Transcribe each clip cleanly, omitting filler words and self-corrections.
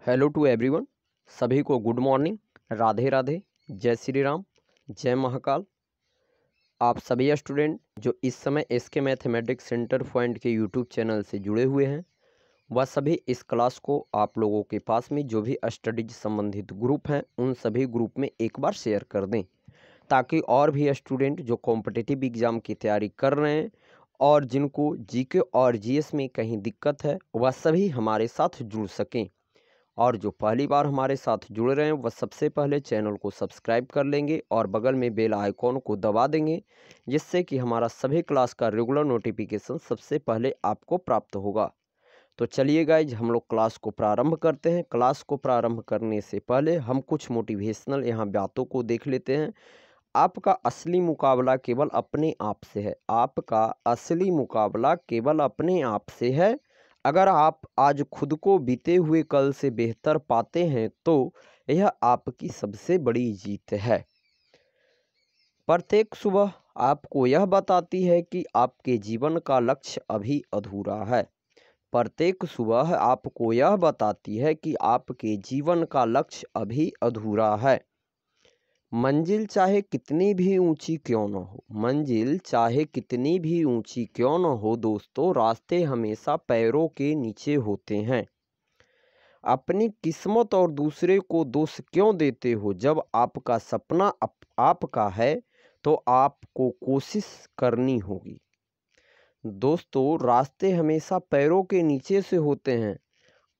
Hello to everyone. सभी को good morning, Radhe Radhe, जय श्री राम, जय महाकाल। आप सभी स्टूडेंट जो इस समय एसके मैथमेटिक्स सेंटर पॉइंट के यूट्यूब चैनल से जुड़े हुए हैं, वह सभी इस क्लास को आप लोगों के पास में जो भी स्टडीज संबंधित ग्रुप हैं उन सभी ग्रुप में एक बार शेयर कर दें, ताकि और भी स्टूडेंट जो कॉम्पिटिटिव एग्ज़ाम की तैयारी कर रहे हैं और जिनको जीके और जीएस में कहीं दिक्कत है, वह सभी हमारे साथ जुड़ सकें। और जो पहली बार हमारे साथ जुड़ रहे हैं वह सबसे पहले चैनल को सब्सक्राइब कर लेंगे और बगल में बेल आइकॉन को दबा देंगे, जिससे कि हमारा सभी क्लास का रेगुलर नोटिफिकेशन सबसे पहले आपको प्राप्त होगा। तो चलिए गाइज, हम लोग क्लास को प्रारंभ करते हैं। क्लास को प्रारंभ करने से पहले हम कुछ मोटिवेशनल यहाँ बातों को देख लेते हैं। आपका असली मुकाबला केवल अपने आप से है। आपका असली मुकाबला केवल अपने आप से है। अगर आप आज खुद को बीते हुए कल से बेहतर पाते हैं तो यह आपकी सबसे बड़ी जीत है। प्रत्येक सुबह आपको यह बताती है कि आपके जीवन का लक्ष्य अभी अधूरा है। प्रत्येक सुबह आपको यह बताती है कि आपके जीवन का लक्ष्य अभी अधूरा है। मंजिल चाहे कितनी भी ऊंची क्यों न हो, मंजिल चाहे कितनी भी ऊंची क्यों न हो दोस्तों, रास्ते हमेशा पैरों के नीचे होते हैं। अपनी किस्मत और दूसरे को दोष क्यों देते हो? जब आपका सपना आपका है तो आपको कोशिश करनी होगी। दोस्तों, रास्ते हमेशा पैरों के नीचे से होते हैं।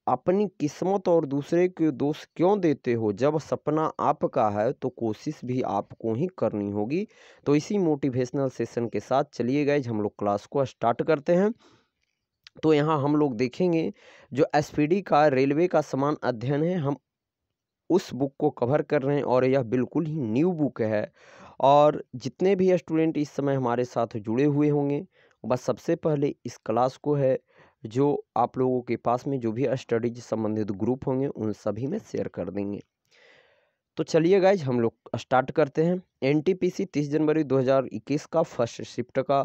अपनी किस्मत और दूसरे के दोष क्यों देते हो? जब सपना आपका है तो कोशिश भी आपको ही करनी होगी। तो इसी मोटिवेशनल सेशन के साथ चलिए गाइज हम लोग क्लास को स्टार्ट करते हैं। तो यहाँ हम लोग देखेंगे जो एसपीडी का रेलवे का समान अध्ययन है, हम उस बुक को कवर कर रहे हैं और यह बिल्कुल ही न्यू बुक है। और जितने भी स्टूडेंट इस समय हमारे साथ जुड़े हुए होंगे, बस सबसे पहले इस क्लास को है जो आप लोगों के पास में जो भी स्टडीज संबंधित ग्रुप होंगे उन सभी में शेयर कर देंगे। तो चलिए गाइज हम लोग स्टार्ट करते हैं। एनटीपीसी 30 जनवरी 2021 का फर्स्ट शिफ्ट का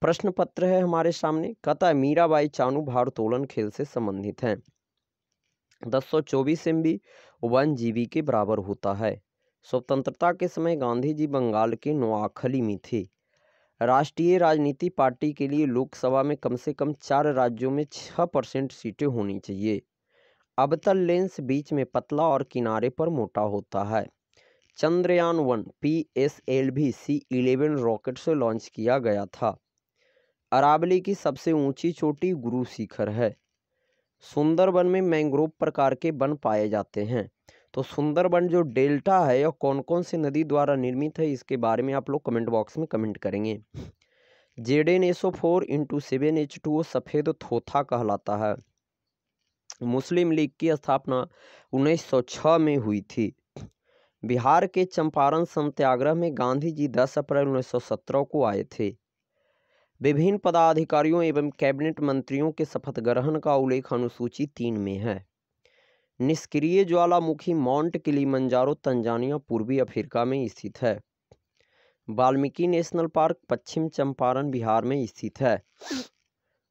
प्रश्न पत्र है हमारे सामने। कहता है मीराबाई चानू भारोत्तोलन खेल से संबंधित हैं। 1024 MB 1 GB के बराबर होता है। स्वतंत्रता के समय गांधी जी बंगाल के नोआखली में थे। राष्ट्रीय राजनीति पार्टी के लिए लोकसभा में कम से कम 4 राज्यों में 6% सीटें होनी चाहिए। अवतल लेंस बीच में पतला और किनारे पर मोटा होता है। चंद्रयान 1 PSLV C11 रॉकेट से लॉन्च किया गया था। अरावली की सबसे ऊंची चोटी गुरु शिखर है। सुंदरबन में मैंग्रोव प्रकार के वन पाए जाते हैं। तो सुंदरबन जो डेल्टा है यह कौन कौन सी नदी द्वारा निर्मित है, इसके बारे में आप लोग कमेंट बॉक्स में कमेंट करेंगे। ZnSO4 × 7H2O सफ़ेद थोथा कहलाता है। मुस्लिम लीग की स्थापना 1906 में हुई थी। बिहार के चंपारण सत्याग्रह में गांधी जी 10 अप्रैल 1917 को आए थे। विभिन्न पदाधिकारियों एवं कैबिनेट मंत्रियों के शपथ ग्रहण का उल्लेख अनुसूची 3 में है। निष्क्रिय ज्वालामुखी माउंट किलिमंजारो तंजानिया पूर्वी अफ्रीका में स्थित है। वाल्मीकि नेशनल पार्क पश्चिम चंपारण बिहार में स्थित है।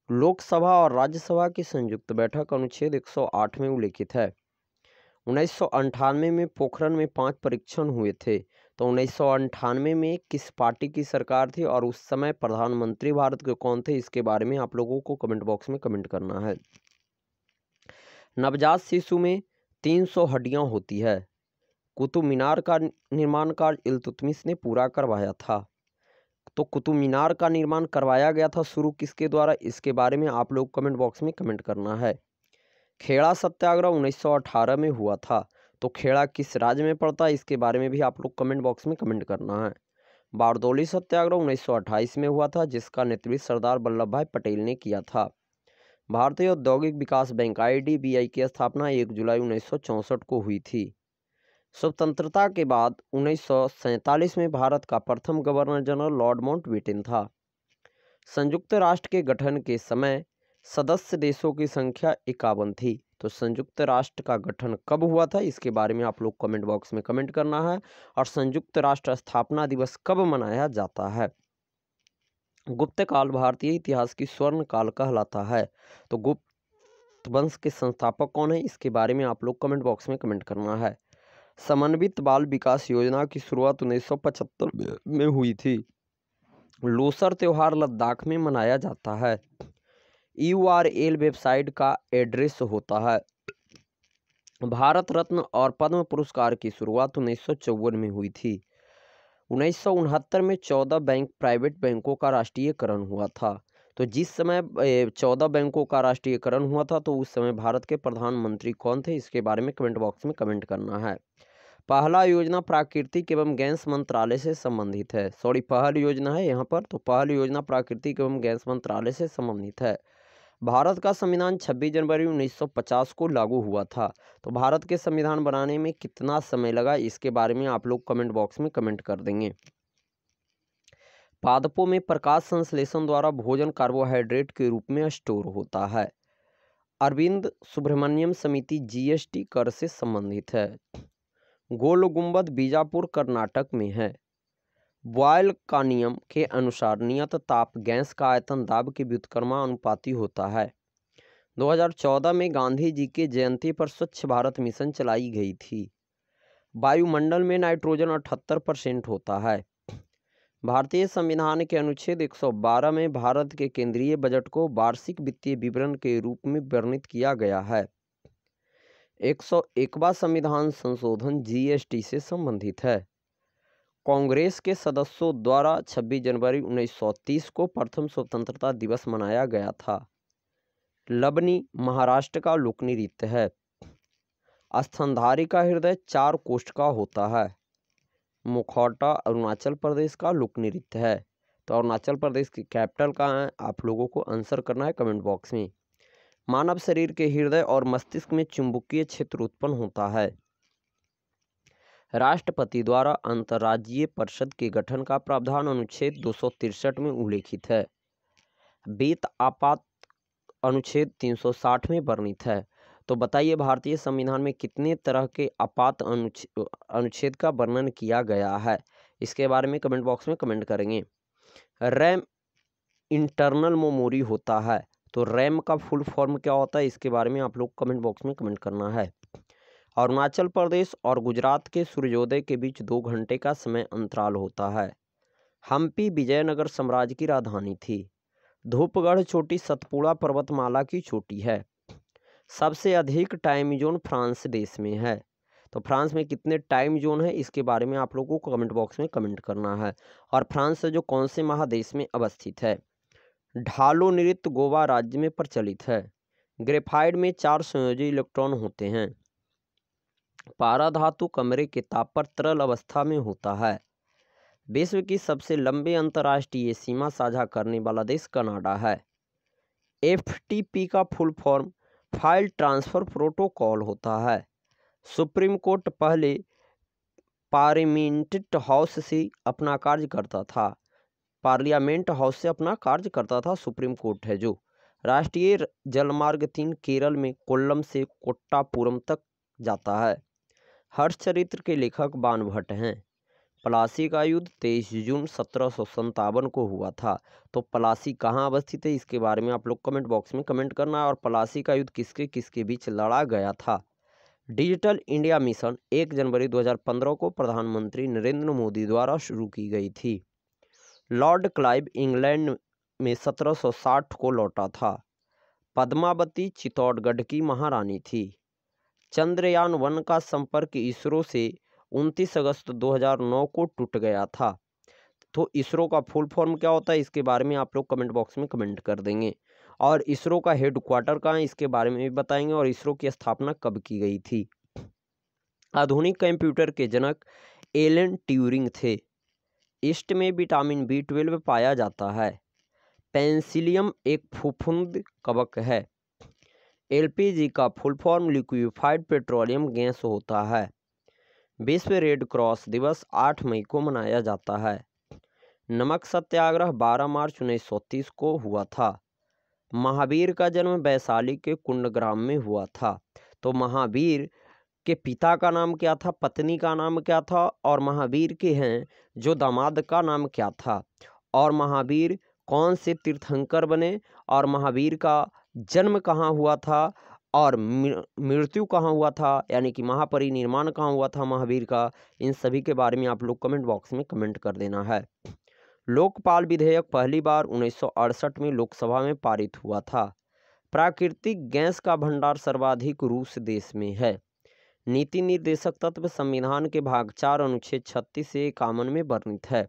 लोकसभा और राज्यसभा की संयुक्त बैठक अनुच्छेद 108 में उल्लेखित है। 1998 में पोखरण में 5 परीक्षण हुए थे। तो 1998 में किस पार्टी की सरकार थी और उस समय प्रधानमंत्री भारत के कौन थे, इसके बारे में आप लोगों को कमेंट बॉक्स में कमेंट करना है। नवजात शिशु में 300 हड्डियां होती है। कुतुब मीनार का निर्माण कार्य इल्तुतमिश ने पूरा करवाया था। तो कुतुब मीनार का निर्माण करवाया गया था शुरू किसके द्वारा, इसके बारे में आप लोग कमेंट बॉक्स में कमेंट करना है। खेड़ा सत्याग्रह 1918 में हुआ था। तो खेड़ा किस राज्य में पड़ता है, इसके बारे में भी आप लोग कमेंट बॉक्स में कमेंट करना है। बारदौली सत्याग्रह 1928 में हुआ था, जिसका नेतृत्व सरदार वल्लभ भाई पटेल ने किया था। भारतीय औद्योगिक विकास बैंक IDBI की स्थापना 1 जुलाई 1964 को हुई थी। स्वतंत्रता के बाद 1947 में भारत का प्रथम गवर्नर जनरल लॉर्ड माउंटबेटन था। संयुक्त राष्ट्र के गठन के समय सदस्य देशों की संख्या 51 थी। तो संयुक्त राष्ट्र का गठन कब हुआ था, इसके बारे में आप लोग कमेंट बॉक्स में कमेंट करना है। और संयुक्त राष्ट्र स्थापना दिवस कब मनाया जाता है। गुप्त काल भारतीय इतिहास की स्वर्ण काल कहलाता है। तो गुप्त वंश के संस्थापक कौन है, इसके बारे में आप लोग कमेंट बॉक्स में कमेंट करना है। समन्वित बाल विकास योजना की शुरुआत 1975 में हुई थी। लोसर त्योहार लद्दाख में मनाया जाता है। URL वेबसाइट का एड्रेस होता है। भारत रत्न और पद्म पुरस्कार की शुरुआत 1954 में हुई थी। 1969 में 14 प्राइवेट बैंकों का राष्ट्रीयकरण हुआ था। तो जिस समय 14 बैंकों का राष्ट्रीयकरण हुआ था तो उस समय भारत के प्रधानमंत्री कौन थे, इसके बारे में कमेंट बॉक्स में कमेंट करना है। पहला योजना प्राकृतिक एवं गैस मंत्रालय से संबंधित है। पहल योजना है यहाँ पर, तो पहल योजना प्राकृतिक एवं गैस मंत्रालय से संबंधित है। भारत का संविधान 26 जनवरी 1950 को लागू हुआ था। तो भारत के संविधान बनाने में कितना समय लगा, इसके बारे में आप लोग कमेंट बॉक्स में कमेंट कर देंगे। पादपों में प्रकाश संश्लेषण द्वारा भोजन कार्बोहाइड्रेट के रूप में स्टोर होता है। अरविंद सुब्रमण्यम समिति GST कर से संबंधित है। गोल गुंबद बीजापुर कर्नाटक में है। बॉयल का नियम के अनुसार नियत ताप गैस का आयतन दाब के व्युत्क्रमानुपाती होता है। 2014 में गांधी जी के जयंती पर स्वच्छ भारत मिशन चलाई गई थी। वायुमंडल में नाइट्रोजन 78% होता है। भारतीय संविधान के अनुच्छेद 112 में भारत के केंद्रीय बजट को वार्षिक वित्तीय विवरण के रूप में वर्णित किया गया है। 101वां संविधान संशोधन GST से संबंधित है। कांग्रेस के सदस्यों द्वारा 26 जनवरी 1930 को प्रथम स्वतंत्रता दिवस मनाया गया था। लबनी महाराष्ट्र का लोक नृत्य है। स्तनधारी का हृदय 4 कोष्ठ का होता है। मुखौटा अरुणाचल प्रदेश का लोक नृत्य है। तो अरुणाचल प्रदेश की कैपिटल कहाँ है, आप लोगों को आंसर करना है कमेंट बॉक्स में। मानव शरीर के हृदय और मस्तिष्क में चुंबकीय क्षेत्र उत्पन्न होता है। राष्ट्रपति द्वारा अंतर्राज्यीय परिषद के गठन का प्रावधान अनुच्छेद 263 में उल्लेखित है। वेत आपात अनुच्छेद 360 में वर्णित है। तो बताइए भारतीय संविधान में कितने तरह के आपात अनुच्छेद का वर्णन किया गया है, इसके बारे में कमेंट बॉक्स में कमेंट करेंगे। रैम इंटरनल मेमोरी होता है। तो रैम का फुल फॉर्म क्या होता है, इसके बारे में आप लोग कमेंट बॉक्स में कमेंट करना है। अरुणाचल प्रदेश और गुजरात के सूर्योदय के बीच 2 घंटे का समय अंतराल होता है। हम्पी विजयनगर साम्राज्य की राजधानी थी। धूपगढ़ चोटी सतपुड़ा पर्वतमाला की चोटी है। सबसे अधिक टाइम जोन फ्रांस देश में है। तो फ्रांस में कितने टाइम जोन है, इसके बारे में आप लोगों को कमेंट बॉक्स में कमेंट करना है। और फ्रांस जो कौन से महादेश में अवस्थित है। ढालो नृत्य गोवा राज्य में प्रचलित है। ग्रेफाइट में 4 संयोजी इलेक्ट्रॉन होते हैं। पारा धातु कमरे के ताप पर तरल अवस्था में होता है। विश्व की सबसे लंबी अंतर्राष्ट्रीय सीमा साझा करने वाला देश कनाडा है। FTP का full form file transfer protocol होता है। सुप्रीम कोर्ट पहले पार्लियामेंट हाउस से अपना कार्य करता था। पार्लियामेंट हाउस से अपना कार्य करता था सुप्रीम कोर्ट है जो। राष्ट्रीय जलमार्ग 3 केरल में कोल्लम से कोट्टापुरम तक जाता है। हर्षचरित्र के लेखक बाणभट्ट हैं। प्लासी का युद्ध 23 जून 1757 को हुआ था। तो प्लासी कहाँ अवस्थित है, इसके बारे में आप लोग कमेंट बॉक्स में कमेंट करना है। और प्लासी का युद्ध किसके किसके बीच लड़ा गया था। डिजिटल इंडिया मिशन 1 जनवरी 2015 को प्रधानमंत्री नरेंद्र मोदी द्वारा शुरू की गई थी। लॉर्ड क्लाइव इंग्लैंड में 1760 को लौटा था। पद्मावती चित्तौड़गढ़ की महारानी थी। चंद्रयान 1 का संपर्क इसरो से 29 अगस्त 2009 को टूट गया था। तो इसरो का फुल फॉर्म क्या होता है, इसके बारे में आप लोग कमेंट बॉक्स में कमेंट कर देंगे। और इसरो का हेडक्वार्टर कहाँ है, इसके बारे में भी बताएंगे। और इसरो की स्थापना कब की गई थी। आधुनिक कंप्यूटर के जनक एलन ट्यूरिंग थे। ईस्ट में विटामिन B12 पाया जाता है। पेंसिलियम एक फफूंद कवक है। LPG का full form liquefied petroleum gas होता है। विश्व रेड क्रॉस दिवस 8 मई को मनाया जाता है। नमक सत्याग्रह 12 मार्च 1930 को हुआ था। महावीर का जन्म वैशाली के कुंडग्राम में हुआ था। तो महावीर के पिता का नाम क्या था, पत्नी का नाम क्या था, और महावीर के हैं जो दामाद का नाम क्या था, और महावीर कौन से तीर्थंकर बने, और महावीर का जन्म कहाँ हुआ था, और मृत्यु कहाँ हुआ था, यानी कि महापरिनिर्वाण कहाँ हुआ था महावीर का, इन सभी के बारे में आप लोग कमेंट बॉक्स में कमेंट कर देना है। लोकपाल विधेयक पहली बार 1968 में लोकसभा में पारित हुआ था। प्राकृतिक गैस का भंडार सर्वाधिक रूस देश में है। नीति निर्देशक तत्व संविधान के भाग 4 अनुच्छेद 36 से 51 में वर्णित है।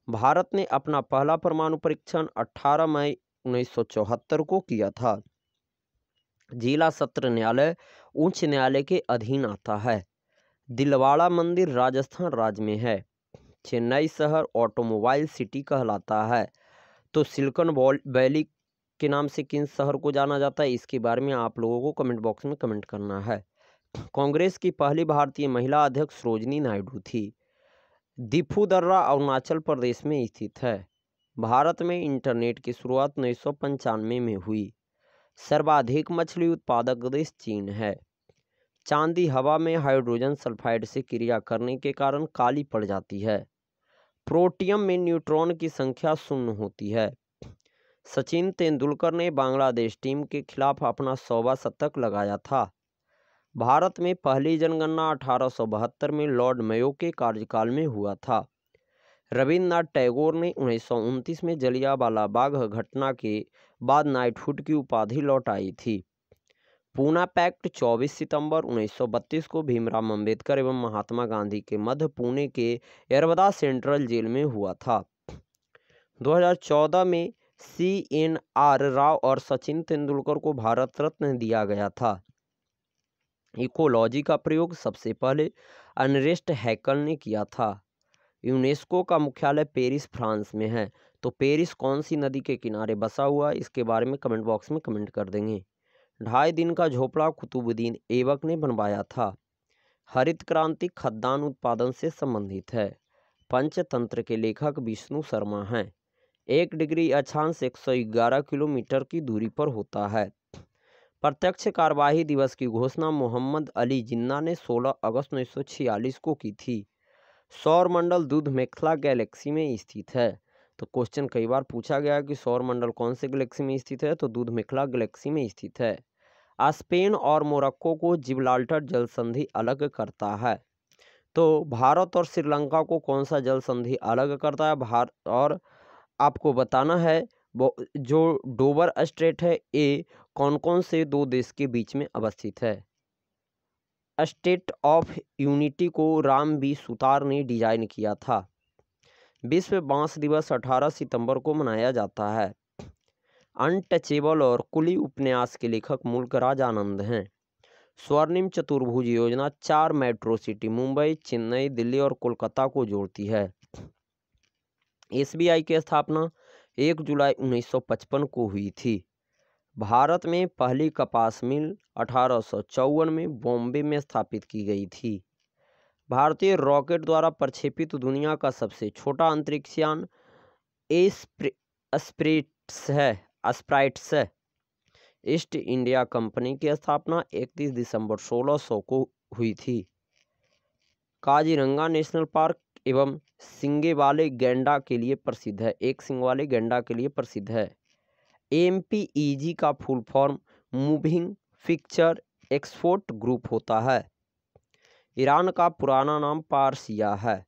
भारत ने अपना पहला परमाणु परीक्षण 18 मई 1974 को किया था। जिला सत्र न्यायालय उच्च न्यायालय के अधीन आता है। दिलवाड़ा मंदिर राजस्थान राज्य में है। चेन्नई शहर ऑटोमोबाइल सिटी कहलाता है। तो सिलिकॉन वैली के नाम से किन शहर को जाना जाता है, इसके बारे में आप लोगों को कमेंट बॉक्स में कमेंट करना है। कांग्रेस की पहली भारतीय महिला अध्यक्ष सरोजिनी नायडू थी। दिफू दर्रा अरुणाचल प्रदेश में स्थित है। भारत में इंटरनेट की शुरुआत 1995 में हुई। सर्वाधिक मछली उत्पादक देश चीन है। चांदी हवा में हाइड्रोजन सल्फाइड से क्रिया करने के कारण काली पड़ जाती है। प्रोटियम में न्यूट्रॉन की संख्या 0 होती है। सचिन तेंदुलकर ने बांग्लादेश टीम के खिलाफ अपना 100वां शतक लगाया था। भारत में पहली जनगणना 1872 में लॉर्ड मेयो के कार्यकाल में हुआ था। रविन्द्रनाथ टैगोर ने 1929 में जलियांवाला बाग घटना के बाद नाइटहुड की उपाधि लौटाई थी। पूना पैक्ट 24 सितंबर 1932 को भीमराव अंबेडकर एवं महात्मा गांधी के मध्य पुणे के यरवदा सेंट्रल जेल में हुआ था। 2014 में CNR राव और सचिन तेंदुलकर को भारत रत्न दिया गया था। इकोलॉजी का प्रयोग सबसे पहले अर्नेस्ट हैकल ने किया था। यूनेस्को का मुख्यालय पेरिस फ्रांस में है। तो पेरिस कौन सी नदी के किनारे बसा हुआ, इसके बारे में कमेंट बॉक्स में कमेंट कर देंगे। 2.5 दिन का झोपड़ा कुतुबुद्दीन ऐबक ने बनवाया था। हरित क्रांति खाद्यान्न उत्पादन से संबंधित है। पंचतंत्र के लेखक विष्णु शर्मा हैं। 1 डिग्री अक्षांश 111 किलोमीटर की दूरी पर होता है। प्रत्यक्ष कार्यवाही दिवस की घोषणा मोहम्मद अली जिन्ना ने 16 अगस्त 1946 को की थी। सौर मंडल दूध मेखला गैलेक्सी में स्थित है। तो क्वेश्चन कई बार पूछा गया कि सौर मंडल कौन से गैलेक्सी में स्थित है, तो दूध मेखला गैलेक्सी में स्थित है। स्पेन और मोरक्को को जिब्राल्टर जल संधि अलग करता है। तो भारत और श्रीलंका को कौन सा जल संधि अलग करता है, और आपको बताना है जो डोवर स्ट्रेट है ये कौन कौन से 2 देश के बीच में अवस्थित है। स्टेट ऑफ यूनिटी को राम बी सुतार ने डिजाइन किया था। विश्व बांस दिवस 18 सितंबर को मनाया जाता है। अनटचेबल और कुली उपन्यास के लेखक मुल्कराज आनंद हैं। स्वर्णिम चतुर्भुज योजना 4 मेट्रो सिटी मुंबई, चेन्नई, दिल्ली और कोलकाता को जोड़ती है। SBI की स्थापना 1 जुलाई 1955 को हुई थी। भारत में पहली कपास मिल 1854 में बॉम्बे में स्थापित की गई थी। भारतीय रॉकेट द्वारा प्रक्षेपित दुनिया का सबसे छोटा अंतरिक्ष यान स्प्राइट्स है। ईस्ट इंडिया कंपनी की स्थापना 31 दिसंबर 1600 को हुई थी। काजीरंगा नेशनल पार्क एवं सिंगे वाले गैंडा के लिए प्रसिद्ध है। एक सिंग वाले गैंडा के लिए प्रसिद्ध है। MPEG का full form moving picture export group होता है। ईरान का पुराना नाम पारसिया है।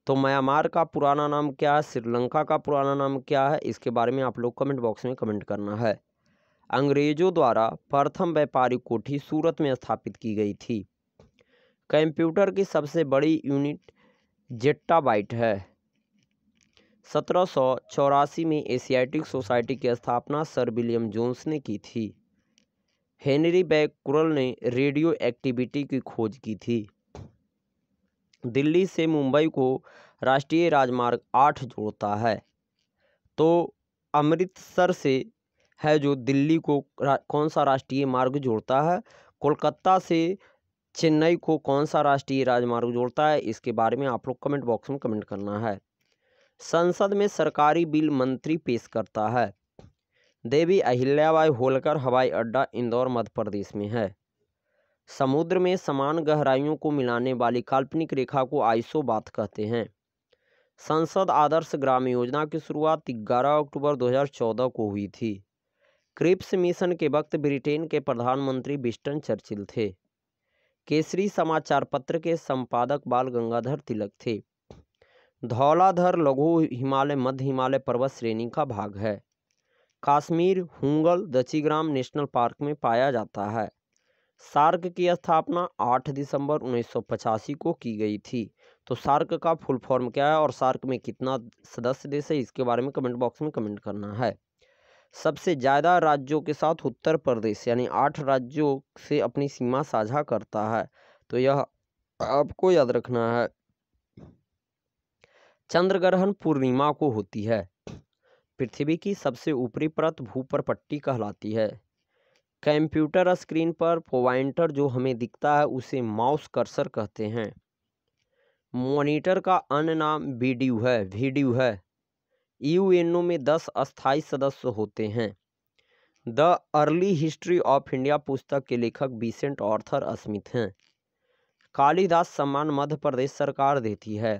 तो म्यांमार का पुराना नाम क्या है, श्रीलंका का पुराना नाम क्या है, इसके बारे में आप लोग कमेंट बॉक्स में कमेंट करना है। अंग्रेजों द्वारा प्रथम व्यापारिक कोठी सूरत में स्थापित की गई थी। कंप्यूटर की सबसे बड़ी यूनिट जेट्टाबाइट है। 1784 में एशियाटिक सोसाइटी की स्थापना सर विलियम जोन्स ने की थी। हेनरी बैक्यूरेल ने रेडियो एक्टिविटी की खोज की थी। दिल्ली से मुंबई को राष्ट्रीय राजमार्ग 8 जोड़ता है। तो अमृतसर से है जो दिल्ली को कौन सा राष्ट्रीय मार्ग जोड़ता है। कोलकाता से चेन्नई को कौन सा राष्ट्रीय राजमार्ग जोड़ता है, इसके बारे में आप लोग कमेंट बॉक्स में कमेंट करना है। संसद में सरकारी बिल मंत्री पेश करता है। देवी अहिल्याबाई होलकर हवाई अड्डा इंदौर मध्य प्रदेश में है। समुद्र में समान गहराइयों को मिलाने वाली काल्पनिक रेखा को आइसोबाथ कहते हैं। संसद आदर्श ग्राम योजना की शुरुआत 11 अक्टूबर 2014 को हुई थी। क्रिप्स मिशन के वक्त ब्रिटेन के प्रधानमंत्री विंस्टन चर्चिल थे। केसरी समाचार पत्र के संपादक बाल गंगाधर तिलक थे। धौलाधर लघु हिमालय मध्य हिमालय पर्वत श्रेणी का भाग है। कश्मीर हुंगल दचिग्राम नेशनल पार्क में पाया जाता है। सार्क की स्थापना 8 दिसंबर 1985 को की गई थी। तो सार्क का फुल फॉर्म क्या है और सार्क में कितना सदस्य देश है, इसके बारे में कमेंट बॉक्स में कमेंट करना है। सबसे ज़्यादा राज्यों के साथ उत्तर प्रदेश यानी 8 राज्यों से अपनी सीमा साझा करता है, तो यह आपको याद रखना है। चंद्र ग्रहण पूर्णिमा को होती है। पृथ्वी की सबसे ऊपरी परत भूपर्पट्टी कहलाती है। कंप्यूटर स्क्रीन पर पॉइंटर जो हमें दिखता है उसे माउस कर्सर कहते हैं। मॉनिटर का अन्य नाम वीडियो है। यूएनओ में 10 अस्थायी सदस्य होते हैं। The early history of India पुस्तक के लेखक विसेंट आर्थर स्मिथ हैं। कालिदास सम्मान मध्य प्रदेश सरकार देती है।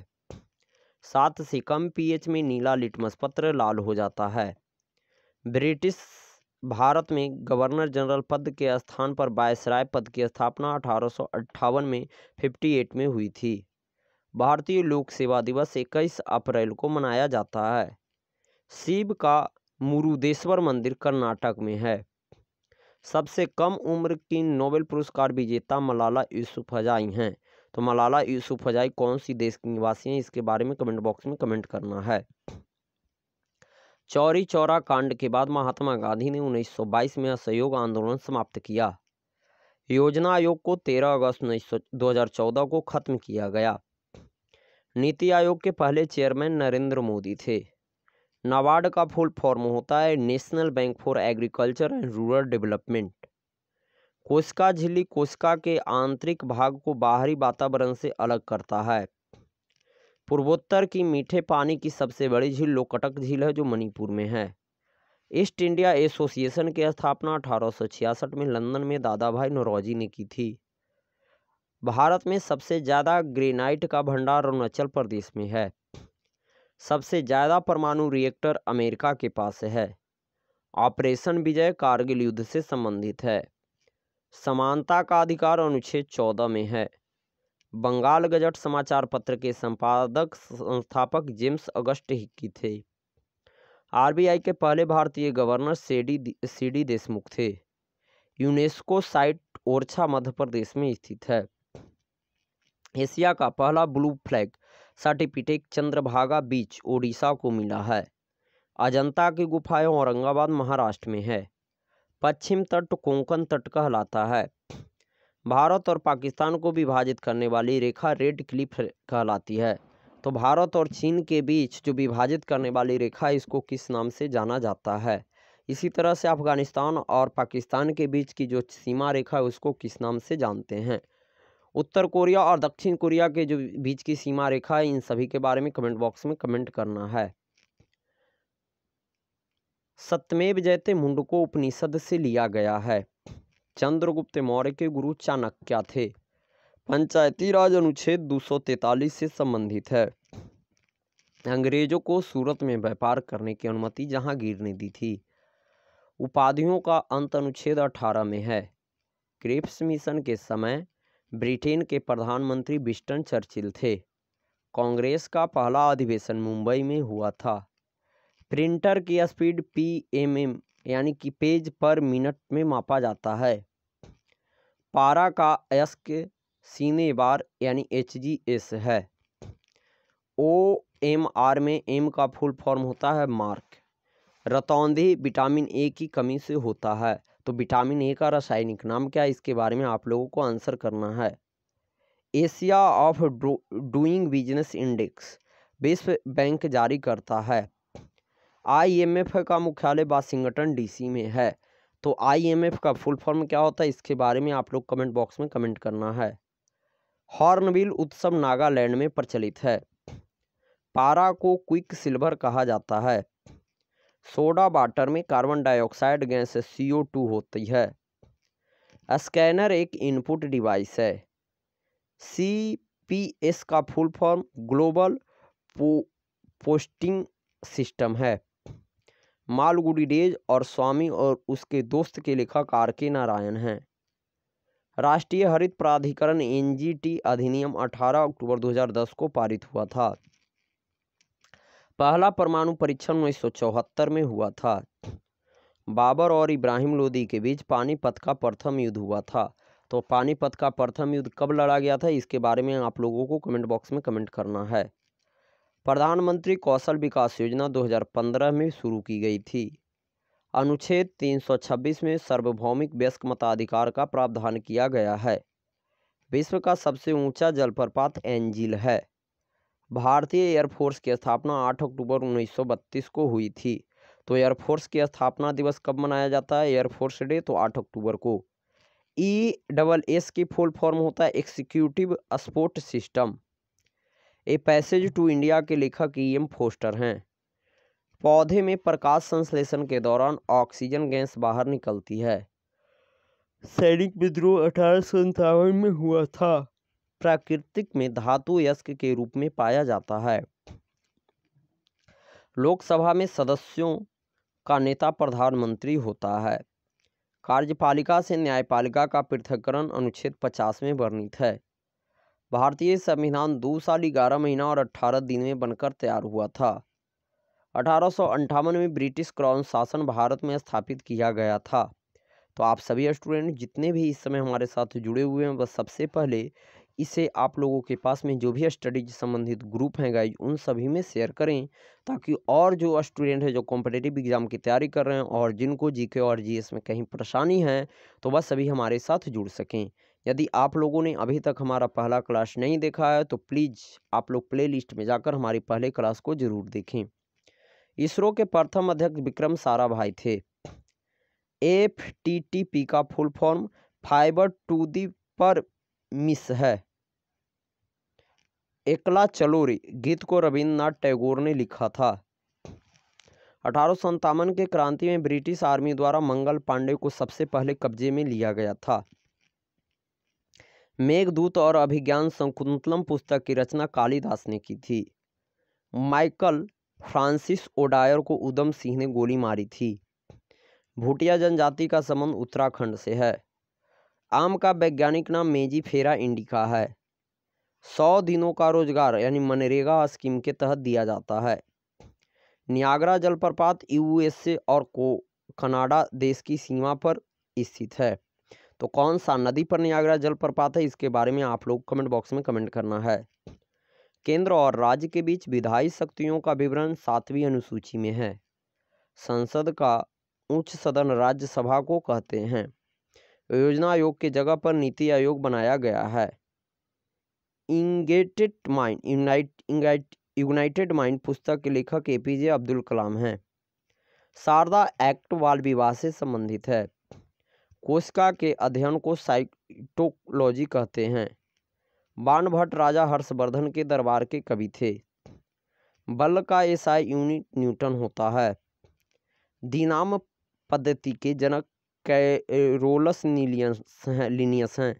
7 से कम पीएच में नीला लिटमस पत्र लाल हो जाता है। ब्रिटिश भारत में गवर्नर जनरल पद के स्थान पर वायसराय पद की स्थापना 1858 में 58 में हुई थी। भारतीय लोक सेवा दिवस 21 अप्रैल को मनाया जाता है। शिव का मुरुदेश्वर मंदिर कर्नाटक में है। सबसे कम उम्र की नोबेल पुरस्कार विजेता मलाला यूसुफजई हैं। तो मलाला यूसुफजई कौन सी देश की निवासी हैं, इसके बारे में कमेंट बॉक्स में कमेंट करना है। चौरी चौरा कांड के बाद महात्मा गांधी ने 1922 में असहयोग आंदोलन समाप्त किया। योजना आयोग को 13 अगस्त 2014 को खत्म किया गया। नीति आयोग के पहले चेयरमैन नरेंद्र मोदी थे। नाबार्ड का फुल फॉर्म होता है national bank for agriculture and rural development. कोशिका झिल्ली कोशिका के आंतरिक भाग को बाहरी वातावरण से अलग करता है। पूर्वोत्तर की मीठे पानी की सबसे बड़ी झील लोकटक झील है जो मणिपुर में है। ईस्ट इंडिया एसोसिएशन की स्थापना 1866 में लंदन में दादा भाई नौरोजी ने की थी। भारत में सबसे ज़्यादा ग्रेनाइट का भंडार अरुणाचल प्रदेश में है। सबसे ज़्यादा परमाणु रिएक्टर अमेरिका के पास है। ऑपरेशन विजय कारगिल युद्ध से संबंधित है। समानता का अधिकार अनुच्छेद 14 में है। बंगाल गजट समाचार पत्र के संपादक संस्थापक जेम्स अगस्ट हिक्की थे। आरबीआई के पहले भारतीय गवर्नर सीडी देशमुख थे। यूनेस्को साइट ओरछा मध्य प्रदेश में स्थित है। एशिया का पहला ब्लू फ्लैग सर्टिफिकेट चंद्रभागा बीच ओडिशा को मिला है। अजंता की गुफाएं औरंगाबाद महाराष्ट्र में है। पश्चिम तट कोंकण तट कहलाता है। भारत और पाकिस्तान को विभाजित करने वाली रेखा रेड क्लिफ कहलाती है। तो भारत और चीन के बीच जो विभाजित करने वाली रेखा है इसको किस नाम से जाना जाता है। इसी तरह से अफगानिस्तान और पाकिस्तान के बीच की जो सीमा रेखा है उसको किस नाम से जानते हैं। उत्तर कोरिया और दक्षिण कोरिया के जो बीच की सीमा रेखा है इन सभी के बारे में कमेंट बॉक्स में कमेंट करना है। सत्यमेव जयते मुंडको उपनिषद से लिया गया है। चंद्रगुप्त मौर्य के गुरु चाणक्य थे। पंचायती राज अनुच्छेद 243 से संबंधित है। अंग्रेजों को सूरत में व्यापार करने की अनुमति जहांगीर ने दी थी। उपाधियों का अंत अनुच्छेद 18 में है। क्रिप्स मिशन के समय ब्रिटेन के प्रधानमंत्री विंस्टन चर्चिल थे। कांग्रेस का पहला अधिवेशन मुंबई में हुआ था। प्रिंटर की स्पीड PMM यानी कि पेज पर मिनट में मापा जाता है। पारा का अयस्क सीने बार यानी HGS है। OMR में M का फुल फॉर्म होता है मार्क। रतौंधी विटामिन A की कमी से होता है। तो विटामिन A का रासायनिक नाम क्या है, इसके बारे में आप लोगों को आंसर करना है। Asia of doing business index विश्व बैंक जारी करता है। IMF का मुख्यालय वाशिंगटन DC में है। तो IMF का फुल फॉर्म क्या होता है, इसके बारे में आप लोग कमेंट बॉक्स में कमेंट करना है। हॉर्नबिल उत्सव नागालैंड में प्रचलित है। पारा को क्विक सिल्वर कहा जाता है। सोडा वाटर में कार्बन डाइऑक्साइड गैस CO2 होती है। स्कैनर एक इनपुट डिवाइस है। CPS का full form global posting system है। मालगुडी डेज और स्वामी और उसके दोस्त के लेखक R.K. नारायण हैं। राष्ट्रीय हरित प्राधिकरण NGT अधिनियम 18 अक्टूबर 2010 को पारित हुआ था। पहला परमाणु परीक्षण 1974 में हुआ था। बाबर और इब्राहिम लोदी के बीच पानीपत का प्रथम युद्ध हुआ था। तो पानीपत का प्रथम युद्ध कब लड़ा गया था, इसके बारे में आप लोगों को कमेंट बॉक्स में कमेंट करना है। प्रधानमंत्री कौशल विकास योजना 2015 में शुरू की गई थी। अनुच्छेद 326 में सार्वभौमिक वयस्क मताधिकार का प्रावधान किया गया है। विश्व का सबसे ऊंचा जलप्रपात एंजिल है। भारतीय एयरफोर्स की स्थापना 8 अक्टूबर 1932 को हुई थी। तो एयरफोर्स की स्थापना दिवस कब मनाया जाता है, एयरफोर्स डे, तो 8 अक्टूबर को। ESS की फुल फॉर्म होता है executive support system. A passage to India के लेखक EM फोस्टर हैं। पौधे में प्रकाश संश्लेषण के दौरान ऑक्सीजन गैस बाहर निकलती है। सैनिक विद्रोह 1857 में हुआ था। प्राकृतिक में धातु अयस्क के रूप में पाया जाता है। लोकसभा में सदस्यों का नेता प्रधानमंत्री होता है। कार्यपालिका से न्यायपालिका का पृथक्करण अनुच्छेद 50 में वर्णित है। भारतीय संविधान 2 साल 11 महीना और 18 दिन में बनकर तैयार हुआ था। 1858 में ब्रिटिश क्राउन शासन भारत में स्थापित किया गया था। तो आप सभी स्टूडेंट जितने भी इस समय हमारे साथ जुड़े हुए हैं, बस सबसे पहले इसे आप लोगों के पास में जो भी स्टडीज संबंधित ग्रुप हैं गाइज, उन सभी में शेयर करें, ताकि और जो स्टूडेंट है जो कॉम्पिटिटिव एग्जाम की तैयारी कर रहे हैं और जिनको जीके और जीएस में कहीं परेशानी है, तो बस सभी हमारे साथ जुड़ सकें। यदि आप लोगों ने अभी तक हमारा पहला क्लास नहीं देखा है तो प्लीज़ आप लोग प्ले लिस्ट में जाकर हमारी पहले क्लास को जरूर देखें। इसरो के प्रथम अध्यक्ष विक्रम साराभाई थे। FTTP का full form fibre to the premises है। एकला चलो रे गीत को रविन्द्रनाथ टैगोर ने लिखा था। 1857 के क्रांति में ब्रिटिश आर्मी द्वारा मंगल पांडे को सबसे पहले कब्जे में लिया गया था। मेघदूत और अभिज्ञान शकुंतलम पुस्तक की रचना कालिदास ने की थी। माइकल फ्रांसिस ओडायर को उधम सिंह ने गोली मारी थी। भूटिया जनजाति का संबंध उत्तराखंड से है। आम का वैज्ञानिक नाम मेजीफेरा इंडिका है। 100 दिनों का रोजगार यानी मनरेगा स्कीम के तहत दिया जाता है। नियाग्रा जलप्रपात USA और कनाडा देश की सीमा पर स्थित है। तो कौन सा नदी पर नियाग्रा जलप्रपात है, इसके बारे में आप लोग कमेंट बॉक्स में कमेंट करना है। केंद्र और राज्य के बीच विधायी शक्तियों का विवरण 7वीं अनुसूची में है। संसद का उच्च सदन राज्यसभा को कहते हैं। योजना आयोग की जगह पर नीति आयोग बनाया गया है। यूनाइटेड माइंड पुस्तक के लेखक APJ अब्दुल कलाम हैं। शारदा एक्ट बाल विवाह से संबंधित है। कोशिका के अध्ययन को साइटोलॉजी कहते हैं। बाणभट्ट राजा हर्षवर्धन के दरबार के कवि थे। बल का SI यूनिट न्यूटन होता है। दिनाम पद्धति के जनक कैरोलस लिनियस हैं।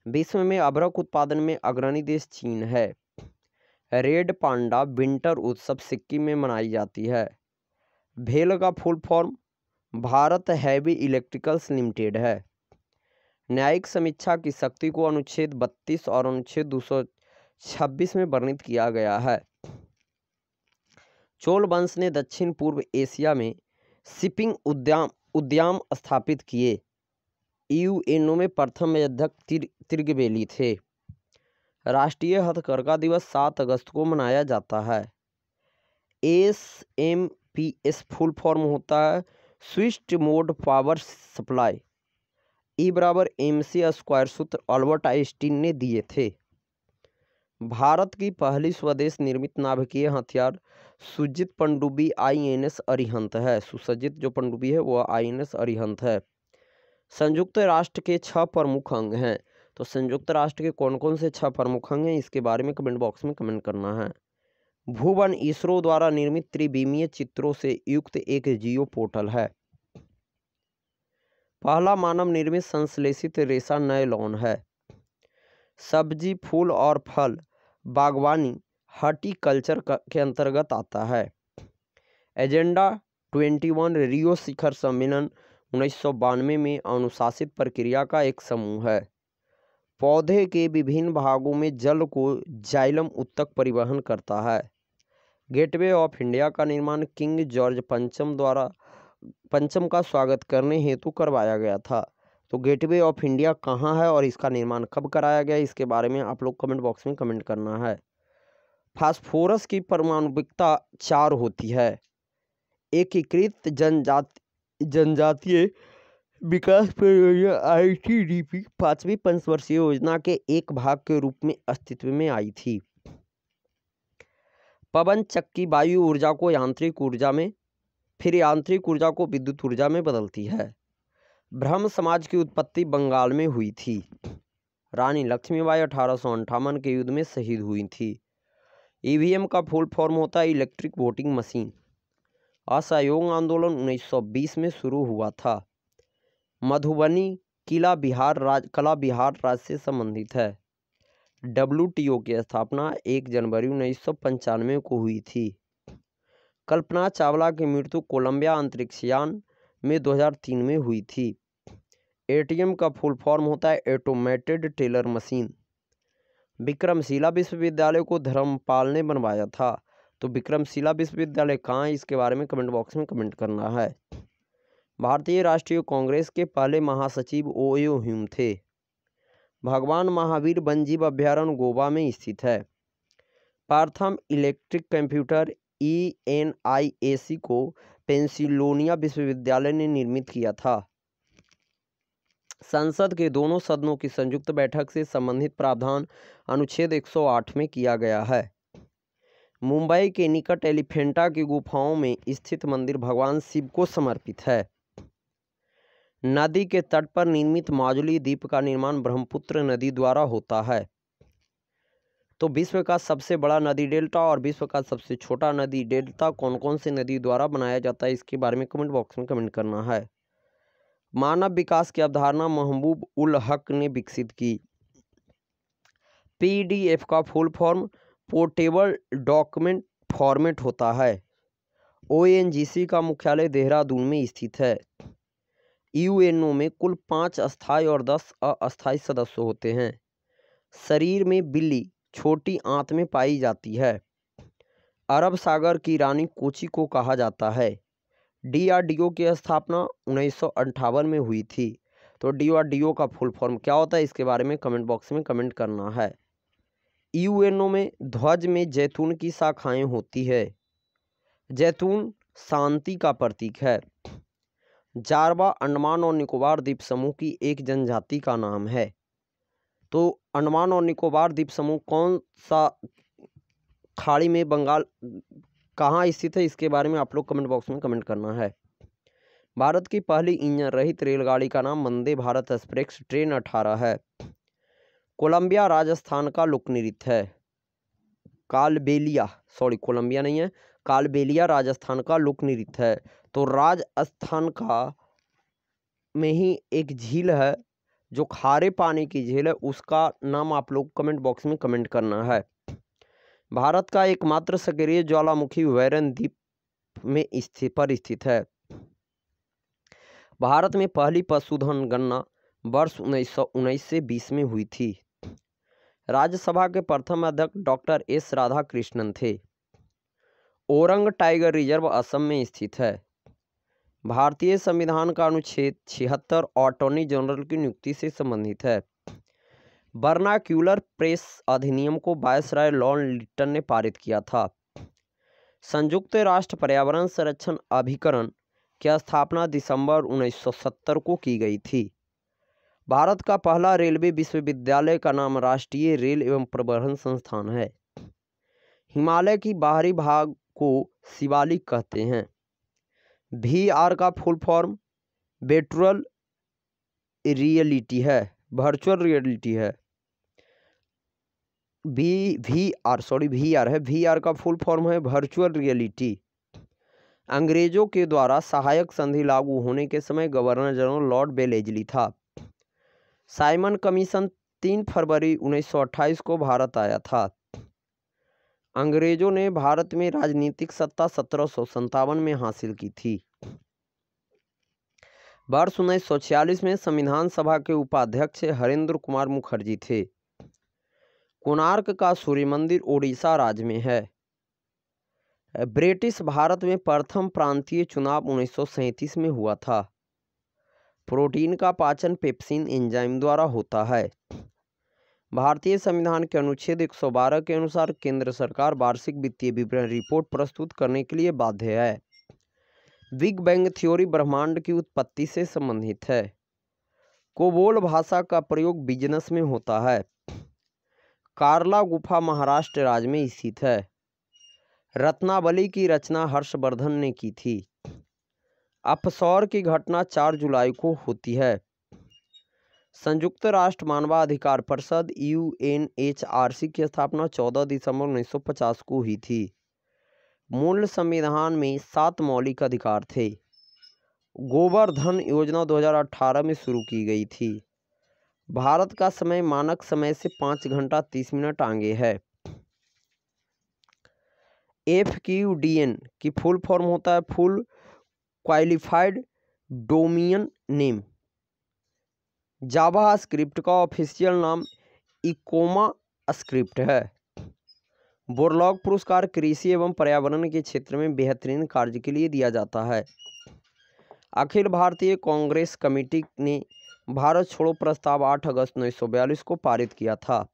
विश्व में अभ्रक उत्पादन में अग्रणी देश चीन है। रेड पांडा विंटर उत्सव सिक्किम में मनाई जाती है। भेल का full form Bharat heavy electricals limited है। न्यायिक समीक्षा की शक्ति को अनुच्छेद 32 और अनुच्छेद 226 में वर्णित किया गया है। चोल वंश ने दक्षिण पूर्व एशिया में शिपिंग उद्यम स्थापित किए। UNO में प्रथम अध्यक्ष तिरगबेली थे। राष्ट्रीय हथकरघा दिवस 7 अगस्त को मनाया जाता है। SMPS फुल फॉर्म होता है Swift mode power supply. E = mc² सूत्र अल्बर्ट आइंस्टीन ने दिए थे। भारत की पहली स्वदेश निर्मित नाभिकीय हथियार सुसज्जित पनडुब्बी INS अरिहंत है। सुसज्जित जो पनडुब्बी है वो INS अरिहंत है। संयुक्त राष्ट्र के 6 प्रमुख अंग हैं। तो संयुक्त राष्ट्र के कौन कौन से 6 प्रमुख अंग हैं, इसके बारे में कमेंट बॉक्स में कमेंट करना है। भूवन इसरो द्वारा निर्मित त्रिविमीय चित्रों से युक्त एक जियो पोर्टल है। पहला मानव निर्मित संश्लेषित रेशा नायलॉन है। सब्जी, फूल और फल बागवानी हॉर्टिकल्चर के अंतर्गत आता है। एजेंडा 21 रियो शिखर सम्मेलन 1992 में अनुशासित प्रक्रिया का एक समूह है। पौधे के विभिन्न भागों में जल को जाइलम उत्तक परिवहन करता है। गेटवे ऑफ इंडिया का निर्माण किंग जॉर्ज पंचम का स्वागत करने हेतु करवाया गया था। तो गेटवे ऑफ इंडिया कहाँ है और इसका निर्माण कब कराया गया, इसके बारे में आप लोग कमेंट बॉक्स में कमेंट करना है। फास्फोरस की परमाणुकता 4 होती है। एकीकृत जनजातीय विकास परियोजना ITDP 5वीं पंचवर्षीय योजना के एक भाग के रूप में अस्तित्व में आई थी। पवन चक्की वायु ऊर्जा को यांत्रिक ऊर्जा में, फिर यांत्रिक ऊर्जा को विद्युत ऊर्जा में बदलती है। ब्रह्म समाज की उत्पत्ति बंगाल में हुई थी। रानी लक्ष्मीबाई 1858 के युद्ध में शहीद हुई थी। EVM का फुल फॉर्म होता है इलेक्ट्रिक वोटिंग मशीन। असहयोग आंदोलन 1920 में शुरू हुआ था। मधुबनी कला बिहार राज्य से संबंधित है। WTO की स्थापना 1 जनवरी 1995 को हुई थी। कल्पना चावला की मृत्यु कोलंबिया अंतरिक्ष यान में 2003 में हुई थी। ATM का फुल फॉर्म होता है ऑटोमेटेड टेलर मशीन। विक्रमशिला विश्वविद्यालय को धर्मपाल ने बनवाया था। तो विक्रमशिला विश्वविद्यालय कहाँ है, इसके बारे में कमेंट बॉक्स में कमेंट करना है। भारतीय राष्ट्रीय कांग्रेस के पहले महासचिव O.A. ह्यूम थे। भगवान महावीर वन्यजीव अभ्यारण्य गोवा में स्थित है। प्रथम इलेक्ट्रिक कंप्यूटर ENIAC को पेंसिल्वेनिया विश्वविद्यालय ने निर्मित किया था। संसद के दोनों सदनों की संयुक्त बैठक से संबंधित प्रावधान अनुच्छेद 108 में किया गया है। मुंबई के निकट एलिफेंटा की गुफाओं में स्थित मंदिर भगवान शिव को समर्पित है। नदी के तट पर निर्मित माजुली द्वीप का निर्माण ब्रह्मपुत्र नदी द्वारा होता है। तो विश्व का सबसे बड़ा नदी डेल्टा और विश्व का सबसे छोटा नदी डेल्टा कौन कौन से नदी द्वारा बनाया जाता है, इसके बारे में कमेंट बॉक्स में कमेंट करना है। मानव विकास की अवधारणा महबूब उल हक ने विकसित की। PDF का full form portable document format होता है। ONGC का मुख्यालय देहरादून में स्थित है। UNO में कुल 5 अस्थायी और 10 अस्थायी सदस्य होते हैं। शरीर में बिल्ली छोटी आंत में पाई जाती है। अरब सागर की रानी कोची को कहा जाता है। DRDO की स्थापना 1958 में हुई थी। तो DRDO का फुल फॉर्म क्या होता है, इसके बारे में कमेंट बॉक्स में कमेंट करना है। UNO में ध्वज में जैतून की शाखाएं होती है। जैतून शांति का प्रतीक है। जारवा अंडमान और निकोबार द्वीप समूह की एक जनजाति का नाम है। तो अंडमान और निकोबार द्वीप समूह कौन सा खाड़ी में बंगाल कहाँ स्थित है, इसके बारे में आप लोग कमेंट बॉक्स में कमेंट करना है। भारत की पहली इंजन रहित रेलगाड़ी का नाम वंदे भारत एक्सप्रेस ट्रेन 18 है। कोलंबिया राजस्थान का लोक नृत्य है। कोलंबिया नहीं है, कालबेलिया राजस्थान का लोक नृत्य है। तो राजस्थान का में ही एक झील है जो खारे पानी की झील है, उसका नाम आप लोग कमेंट बॉक्स में कमेंट करना है। भारत का एकमात्र सक्रिय ज्वालामुखी वैरन द्वीप में स्थित है। भारत में पहली पशुधन गणना वर्ष 1919 से 20 में हुई थी। राज्यसभा के प्रथम अध्यक्ष डॉक्टर S राधाकृष्णन थे। ओरंग टाइगर रिजर्व असम में स्थित है। भारतीय संविधान का अनुच्छेद 76 अटॉर्नी जनरल की नियुक्ति से संबंधित है। वर्नाक्यूलर प्रेस अधिनियम को वायसराय लॉर्ड लिटन ने पारित किया था। संयुक्त राष्ट्र पर्यावरण संरक्षण अभिकरण की स्थापना दिसंबर 1970 को की गई थी। भारत का पहला रेलवे विश्वविद्यालय का नाम राष्ट्रीय रेल एवं परिवहन संस्थान है। हिमालय की बाहरी भाग को शिवालिक कहते हैं। VR का फुल फॉर्म वर्चुअल रियलिटी है। VR का फुल फॉर्म है वर्चुअल रियलिटी। अंग्रेजों के द्वारा सहायक संधि लागू होने के समय गवर्नर जनरल लॉर्ड वेलेस्ली था। साइमन कमीशन 3 फरवरी 1928 को भारत आया था। अंग्रेजों ने भारत में राजनीतिक सत्ता 1757 में हासिल की थी। वर्ष 1946 में संविधान सभा के उपाध्यक्ष हरेंद्र कुमार मुखर्जी थे। कोणार्क का सूर्य मंदिर ओडिशा राज्य में है। ब्रिटिश भारत में प्रथम प्रांतीय चुनाव 1937 में हुआ था। प्रोटीन का पाचन पेप्सिन एंजाइम द्वारा होता है। भारतीय संविधान के अनुच्छेद 112 के अनुसार केंद्र सरकार वार्षिक वित्तीय विवरण रिपोर्ट प्रस्तुत करने के लिए बाध्य है। बिग बैंग थ्योरी ब्रह्मांड की उत्पत्ति से संबंधित है। कोबोल भाषा का प्रयोग बिजनेस में होता है। कार्ला गुफा महाराष्ट्र राज्य में स्थित है। रत्नावली की रचना हर्षवर्धन ने की थी। अपसौर की घटना 4 जुलाई को होती है। संयुक्त राष्ट्र मानवाधिकार परिषद UNHRC की स्थापना 14 दिसंबर 1950 को हुई थी। मूल संविधान में 7 मौलिक अधिकार थे। गोवर्धन योजना 2018 में शुरू की गई थी। भारत का समय मानक समय से 5 घंटा 30 मिनट आगे है। FQDN की फुल फॉर्म होता है फुल क्वालिफाइड डोमेन नेम। जावा स्क्रिप्ट का ऑफिशियल नाम इकोमा स्क्रिप्ट है। बोरलॉग पुरस्कार कृषि एवं पर्यावरण के क्षेत्र में बेहतरीन कार्य के लिए दिया जाता है। अखिल भारतीय कांग्रेस कमेटी ने भारत छोड़ो प्रस्ताव 8 अगस्त 1942 को पारित किया था।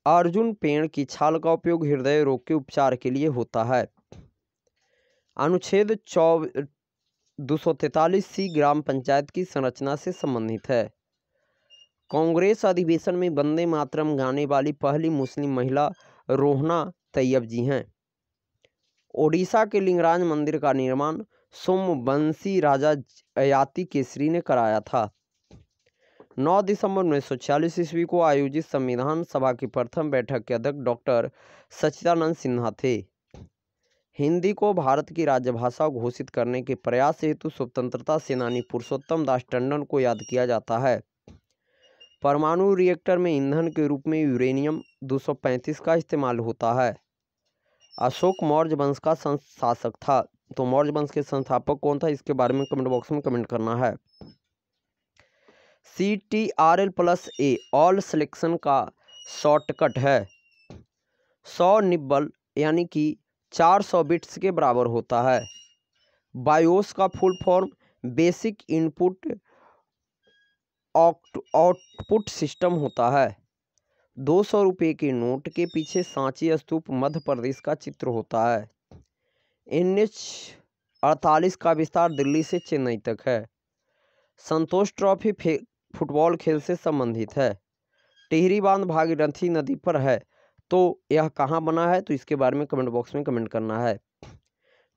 अर्जुन पेड़ की छाल का उपयोग हृदय रोग के उपचार के लिए होता है। अनुच्छेद 243C ग्राम पंचायत की संरचना से संबंधित है। कांग्रेस अधिवेशन में वंदे मातरम गाने वाली पहली मुस्लिम महिला रोहना तैयब जी हैं। ओडिशा के लिंगराज मंदिर का निर्माण सोमवंशी राजा अयाती केसरी ने कराया था। 9 दिसंबर 1946 ईस्वी को आयोजित संविधान सभा की प्रथम बैठक के अध्यक्ष डॉक्टर सच्चिदानंद सिन्हा थे। हिंदी को भारत की राजभाषा घोषित करने के प्रयास हेतु स्वतंत्रता सेनानी पुरुषोत्तम दास टंडन को याद किया जाता है। परमाणु रिएक्टर में ईंधन के रूप में यूरेनियम 235 का इस्तेमाल होता है। अशोक मौर्य वंश का शासक था। तो मौर्य वंश के संस्थापक कौन था, इसके बारे में कमेंट बॉक्स में कमेंट करना है। CTRL+A ऑल सिलेक्शन का शॉर्टकट है। 100 निब्बल यानी कि 400 बिट्स के बराबर होता है। बायोस का full form basic input output system होता है। 200 रुपये के नोट के पीछे सांची स्तूप मध्य प्रदेश का चित्र होता है। NH48 का विस्तार दिल्ली से चेन्नई तक है। संतोष ट्रॉफी फुटबॉल खेल से संबंधित है। टिहरी बांध भागीरथी नदी पर है, तो यह कहाँ बना है, तो इसके बारे में कमेंट बॉक्स में कमेंट करना है।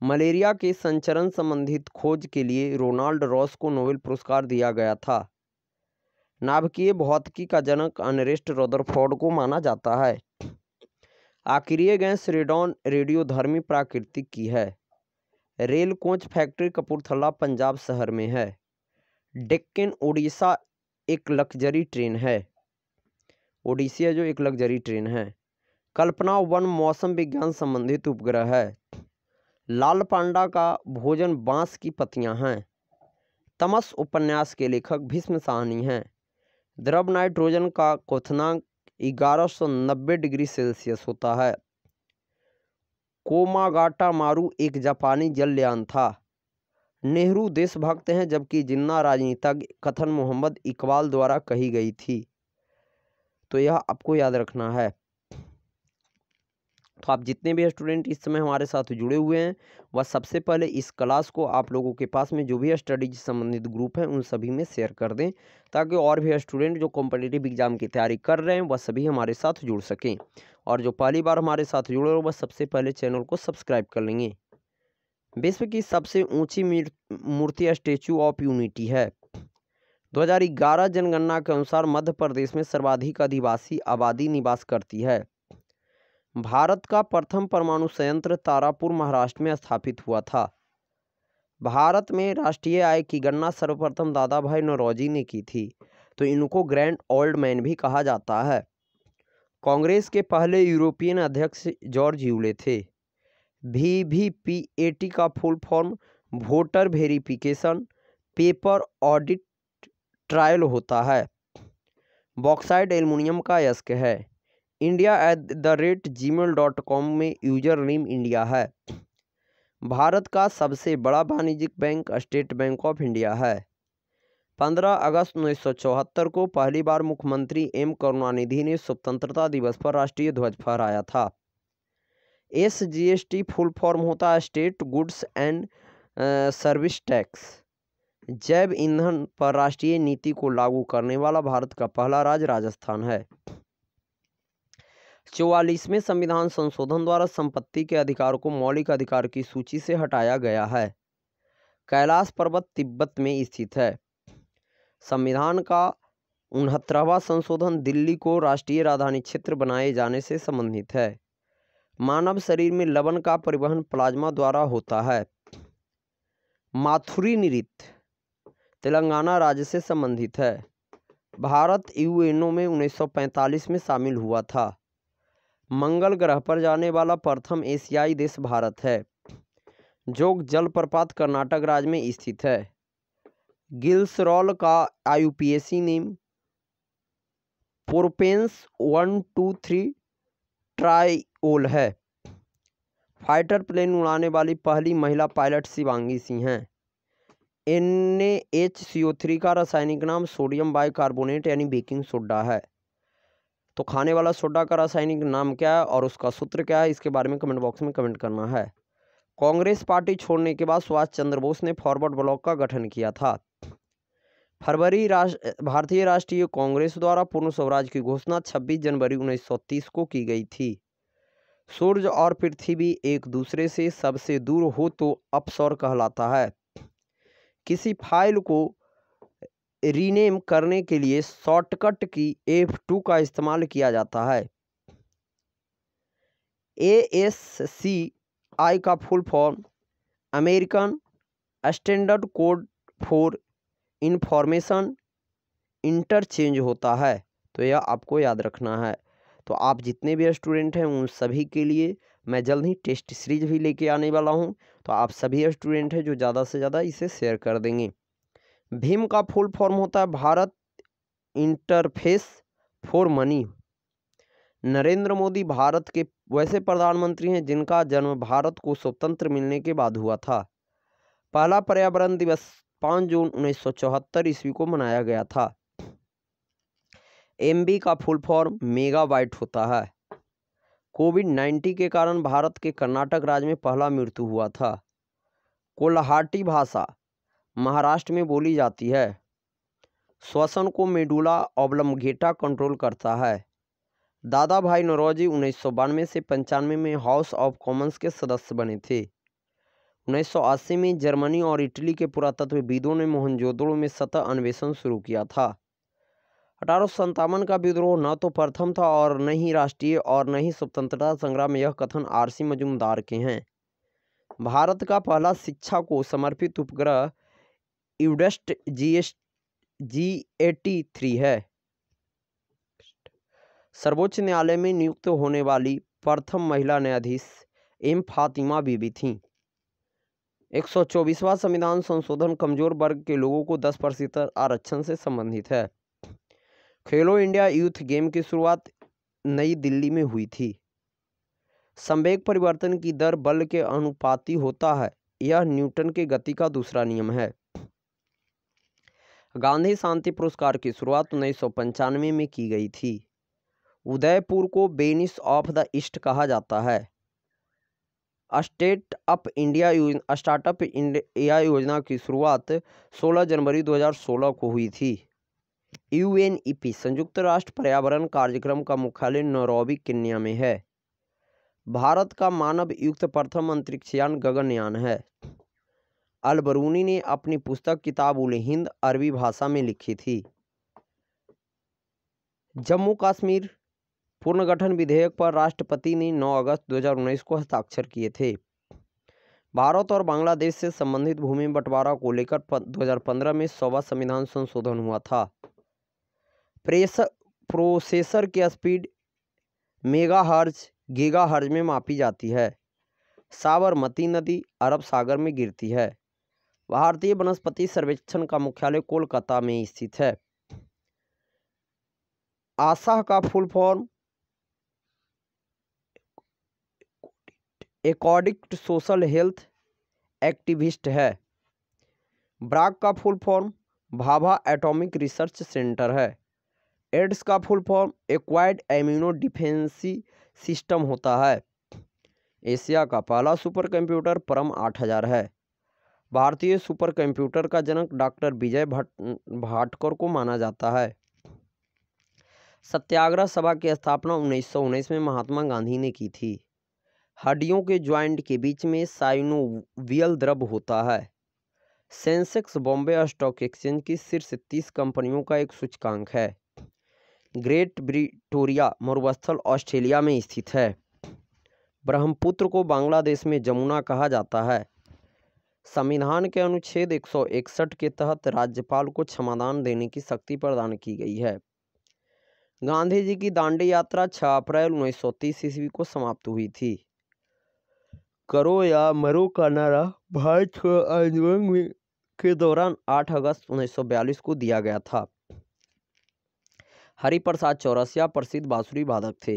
मलेरिया के संचरण संबंधित खोज के लिए रोनाल्ड रॉस को नोबेल पुरस्कार दिया गया था। नाभिकीय भौतिकी का जनक अर्नेस्ट रदरफोर्ड को माना जाता है। अक्रिय गैस रेडॉन रेडियोधर्मी प्राकृतिक की है। Rail coach factory Kapurthala Punjab शहर में है। डेक्कन ओडिशा एक लग्जरी ट्रेन है। ओडिसिया जो एक लग्जरी ट्रेन है। कल्पना 1 मौसम विज्ञान संबंधित उपग्रह है। लाल पांडा का भोजन बांस की पत्तियां हैं। तमस उपन्यास के लेखक भीष्म साहनी हैं। द्रव नाइट्रोजन का क्वथनांक 1190 डिग्री सेल्सियस होता है। कोमागाटा मारू एक जापानी जलयान था। नेहरू देशभक्त हैं, जबकि जिन्ना राजनीतिज्ञ कथन मोहम्मद इकबाल द्वारा कही गई थी। तो यह आपको याद रखना है। तो आप जितने भी स्टूडेंट इस समय हमारे साथ जुड़े हुए हैं, वह सबसे पहले इस क्लास को आप लोगों के पास में जो भी स्टडीज संबंधित ग्रुप हैं उन सभी में शेयर कर दें, ताकि और भी स्टूडेंट जो कॉम्पिटिटिव एग्जाम की तैयारी कर रहे हैं वह सभी हमारे साथ जुड़ सकें। और जो पहली बार हमारे साथ जुड़े हो वह सबसे पहले चैनल को सब्सक्राइब कर लेंगे। विश्व की सबसे ऊँची मूर्ति स्टैचू ऑफ यूनिटी है। 2011 जनगणना के अनुसार मध्य प्रदेश में सर्वाधिक आदिवासी आबादी निवास करती है। भारत का प्रथम परमाणु संयंत्र तारापुर महाराष्ट्र में स्थापित हुआ था। भारत में राष्ट्रीय आय की गणना सर्वप्रथम दादा भाई नौरोजी ने की थी, तो इनको ग्रैंड ओल्ड मैन भी कहा जाता है। कांग्रेस के पहले यूरोपियन अध्यक्ष जॉर्ज यूले थे। VVPAT का full form voter verification paper audit trial होता है। बॉक्साइट एल्युमिनियम का अयस्क है। india@gmail.com में यूजर नेम इंडिया है। भारत का सबसे बड़ा वाणिज्यिक bank state bank of India है। 15 अगस्त 1974 को पहली बार मुख्यमंत्री एम करुणानिधि ने स्वतंत्रता दिवस पर राष्ट्रीय ध्वज फहराया था। SGST फुल फॉर्म होता है state goods and service tax. जैव ईंधन पर राष्ट्रीय नीति को लागू करने वाला भारत का पहला राज्य राजस्थान है। 44वें संविधान संशोधन द्वारा संपत्ति के अधिकार को मौलिक अधिकार की सूची से हटाया गया है। कैलाश पर्वत तिब्बत में स्थित है। संविधान का 69वां संशोधन दिल्ली को राष्ट्रीय राजधानी क्षेत्र बनाए जाने से संबंधित है। मानव शरीर में लवण का परिवहन प्लाज्मा द्वारा होता है। माथुरी नृत्य तेलंगाना राज्य से संबंधित है। भारत यूएनओ में 1945 में शामिल हुआ था। मंगल ग्रह पर जाने वाला प्रथम एशियाई देश भारत है। जोग जलप्रपात कर्नाटक राज्य में स्थित है। गिल्सरॉल का IUPAC नेम पोरपेंस 123 ट्राइओल है। फाइटर प्लेन उड़ाने वाली पहली महिला पायलट शिवांगी सिंह हैं। NaHCO3 का रासायनिक नाम सोडियम बाइकार्बोनेट यानी बेकिंग सोडा है। तो खाने वाला सोडा का रासायनिक नाम क्या है और उसका सूत्र क्या है, इसके बारे में कमेंट बॉक्स में कमेंट करना है। कांग्रेस पार्टी छोड़ने के बाद सुभाष चंद्र बोस ने फॉरवर्ड ब्लॉक का गठन किया था। भारतीय राष्ट्रीय कांग्रेस द्वारा पूर्ण स्वराज की घोषणा 26 जनवरी 1930 को की गई थी। सूर्य और पृथ्वी एक दूसरे से सबसे दूर हो तो अपसौर कहलाता है। किसी फाइल को रीनेम करने के लिए शॉर्टकट की F2 का इस्तेमाल किया जाता है। ASCII का full form American standard code for information interchange होता है। तो यह आपको याद रखना है। तो आप जितने भी स्टूडेंट हैं उन सभी के लिए मैं जल्द ही टेस्ट सीरीज भी लेके आने वाला हूं। तो आप सभी स्टूडेंट हैं जो ज़्यादा से ज़्यादा इसे शेयर कर देंगे। भीम का फुल फॉर्म होता है Bharat interface for money. Narendra Modi Bharat के वैसे प्रधानमंत्री हैं जिनका जन्म भारत को स्वतंत्र मिलने के बाद हुआ था। पहला पर्यावरण दिवस 5 जून 1974 ईस्वी को मनाया गया था। MB का फुल फॉर्म मेगाबाइट होता है। कोविड-19 के कारण भारत के कर्नाटक राज्य में पहला मृत्यु हुआ था। कोल्हाटी भाषा महाराष्ट्र में बोली जाती है। श्वसन को मेडुला ऑब्लंगेटा कंट्रोल करता है। दादा भाई नौरोजी 1992 से 95 में हाउस ऑफ कॉमन्स के सदस्य बने थे। 1980 में जर्मनी और इटली के पुरातत्वविदों ने मोहनजोदड़ो में सतह अन्वेषण शुरू किया था। 1857 का विद्रोह न तो प्रथम था और न ही राष्ट्रीय और न ही स्वतंत्रता संग्राम, यह कथन RC मजूमदार के हैं। भारत का पहला शिक्षा को समर्पित उपग्रह यूडेस्ट G83 है। सर्वोच्च न्यायालय में नियुक्त होने वाली प्रथम महिला न्यायाधीश M फातिमा बीबी थीं। 124वां संविधान संशोधन कमजोर वर्ग के लोगों को 10% आरक्षण से संबंधित है। खेलो इंडिया यूथ गेम की शुरुआत नई दिल्ली में हुई थी। संवेग परिवर्तन की दर बल के अनुपाती होता है, यह न्यूटन के गति का दूसरा नियम है। गांधी शांति पुरस्कार की शुरुआत 1995 में की गई थी। उदयपुर को वेनिस ऑफ द ईस्ट कहा जाता है। स्टार्टअप इंडिया योजना की शुरुआत 16 जनवरी 2016 को हुई थी। UNEP संयुक्त राष्ट्र पर्यावरण कार्यक्रम का मुख्यालय नैरोबी केन्या में है। भारत का मानव युक्त प्रथम अंतरिक्षयान गगनयान है। अल बरूनी ने अपनी पुस्तक किताब उल हिंद अरबी भाषा में लिखी थी। जम्मू कश्मीर पुनर्गठन विधेयक पर राष्ट्रपति ने 9 अगस्त 2019 को हस्ताक्षर किए थे। भारत और बांग्लादेश से संबंधित भूमि बंटवारा को लेकर 2015 में 100वां संविधान संशोधन हुआ था। प्रोसेसर की स्पीड मेगाहर्ज गीगाहर्ज में मापी जाती है। साबरमती नदी अरब सागर में गिरती है। भारतीय वनस्पति सर्वेक्षण का मुख्यालय कोलकाता में स्थित है। आशा का full form accredited social health activist है। ब्राक का full form Bhabha atomic research centre है। एड्स का full form acquired immuno deficiency system होता है। एशिया का पहला सुपर कंप्यूटर परम 8000 है। भारतीय सुपर कंप्यूटर का जनक डॉक्टर विजय भाटकर को माना जाता है। सत्याग्रह सभा की स्थापना 1919 में महात्मा गांधी ने की थी। हड्डियों के ज्वाइंट के बीच में साइनोवियल द्रव होता है। सेंसेक्स बॉम्बे स्टॉक एक्सचेंज की शीर्ष 30 कंपनियों का एक सूचकांक है। ग्रेट विक्टोरिया मरुस्थल ऑस्ट्रेलिया में स्थित है। ब्रह्मपुत्र को बांग्लादेश में जमुना कहा जाता है। संविधान के अनुच्छेद 161 के तहत राज्यपाल को क्षमादान देने की शक्ति प्रदान की गई है। गांधी जी की दांडी यात्रा 6 अप्रैल 1930 ईस्वी को समाप्त हुई थी। करो या मरो का नारा भारत छोड़ो आंदोलन के दौरान 8 अगस्त 1942 को दिया गया था। हरिप्रसाद चौरसिया प्रसिद्ध बांसुरी वादक थे।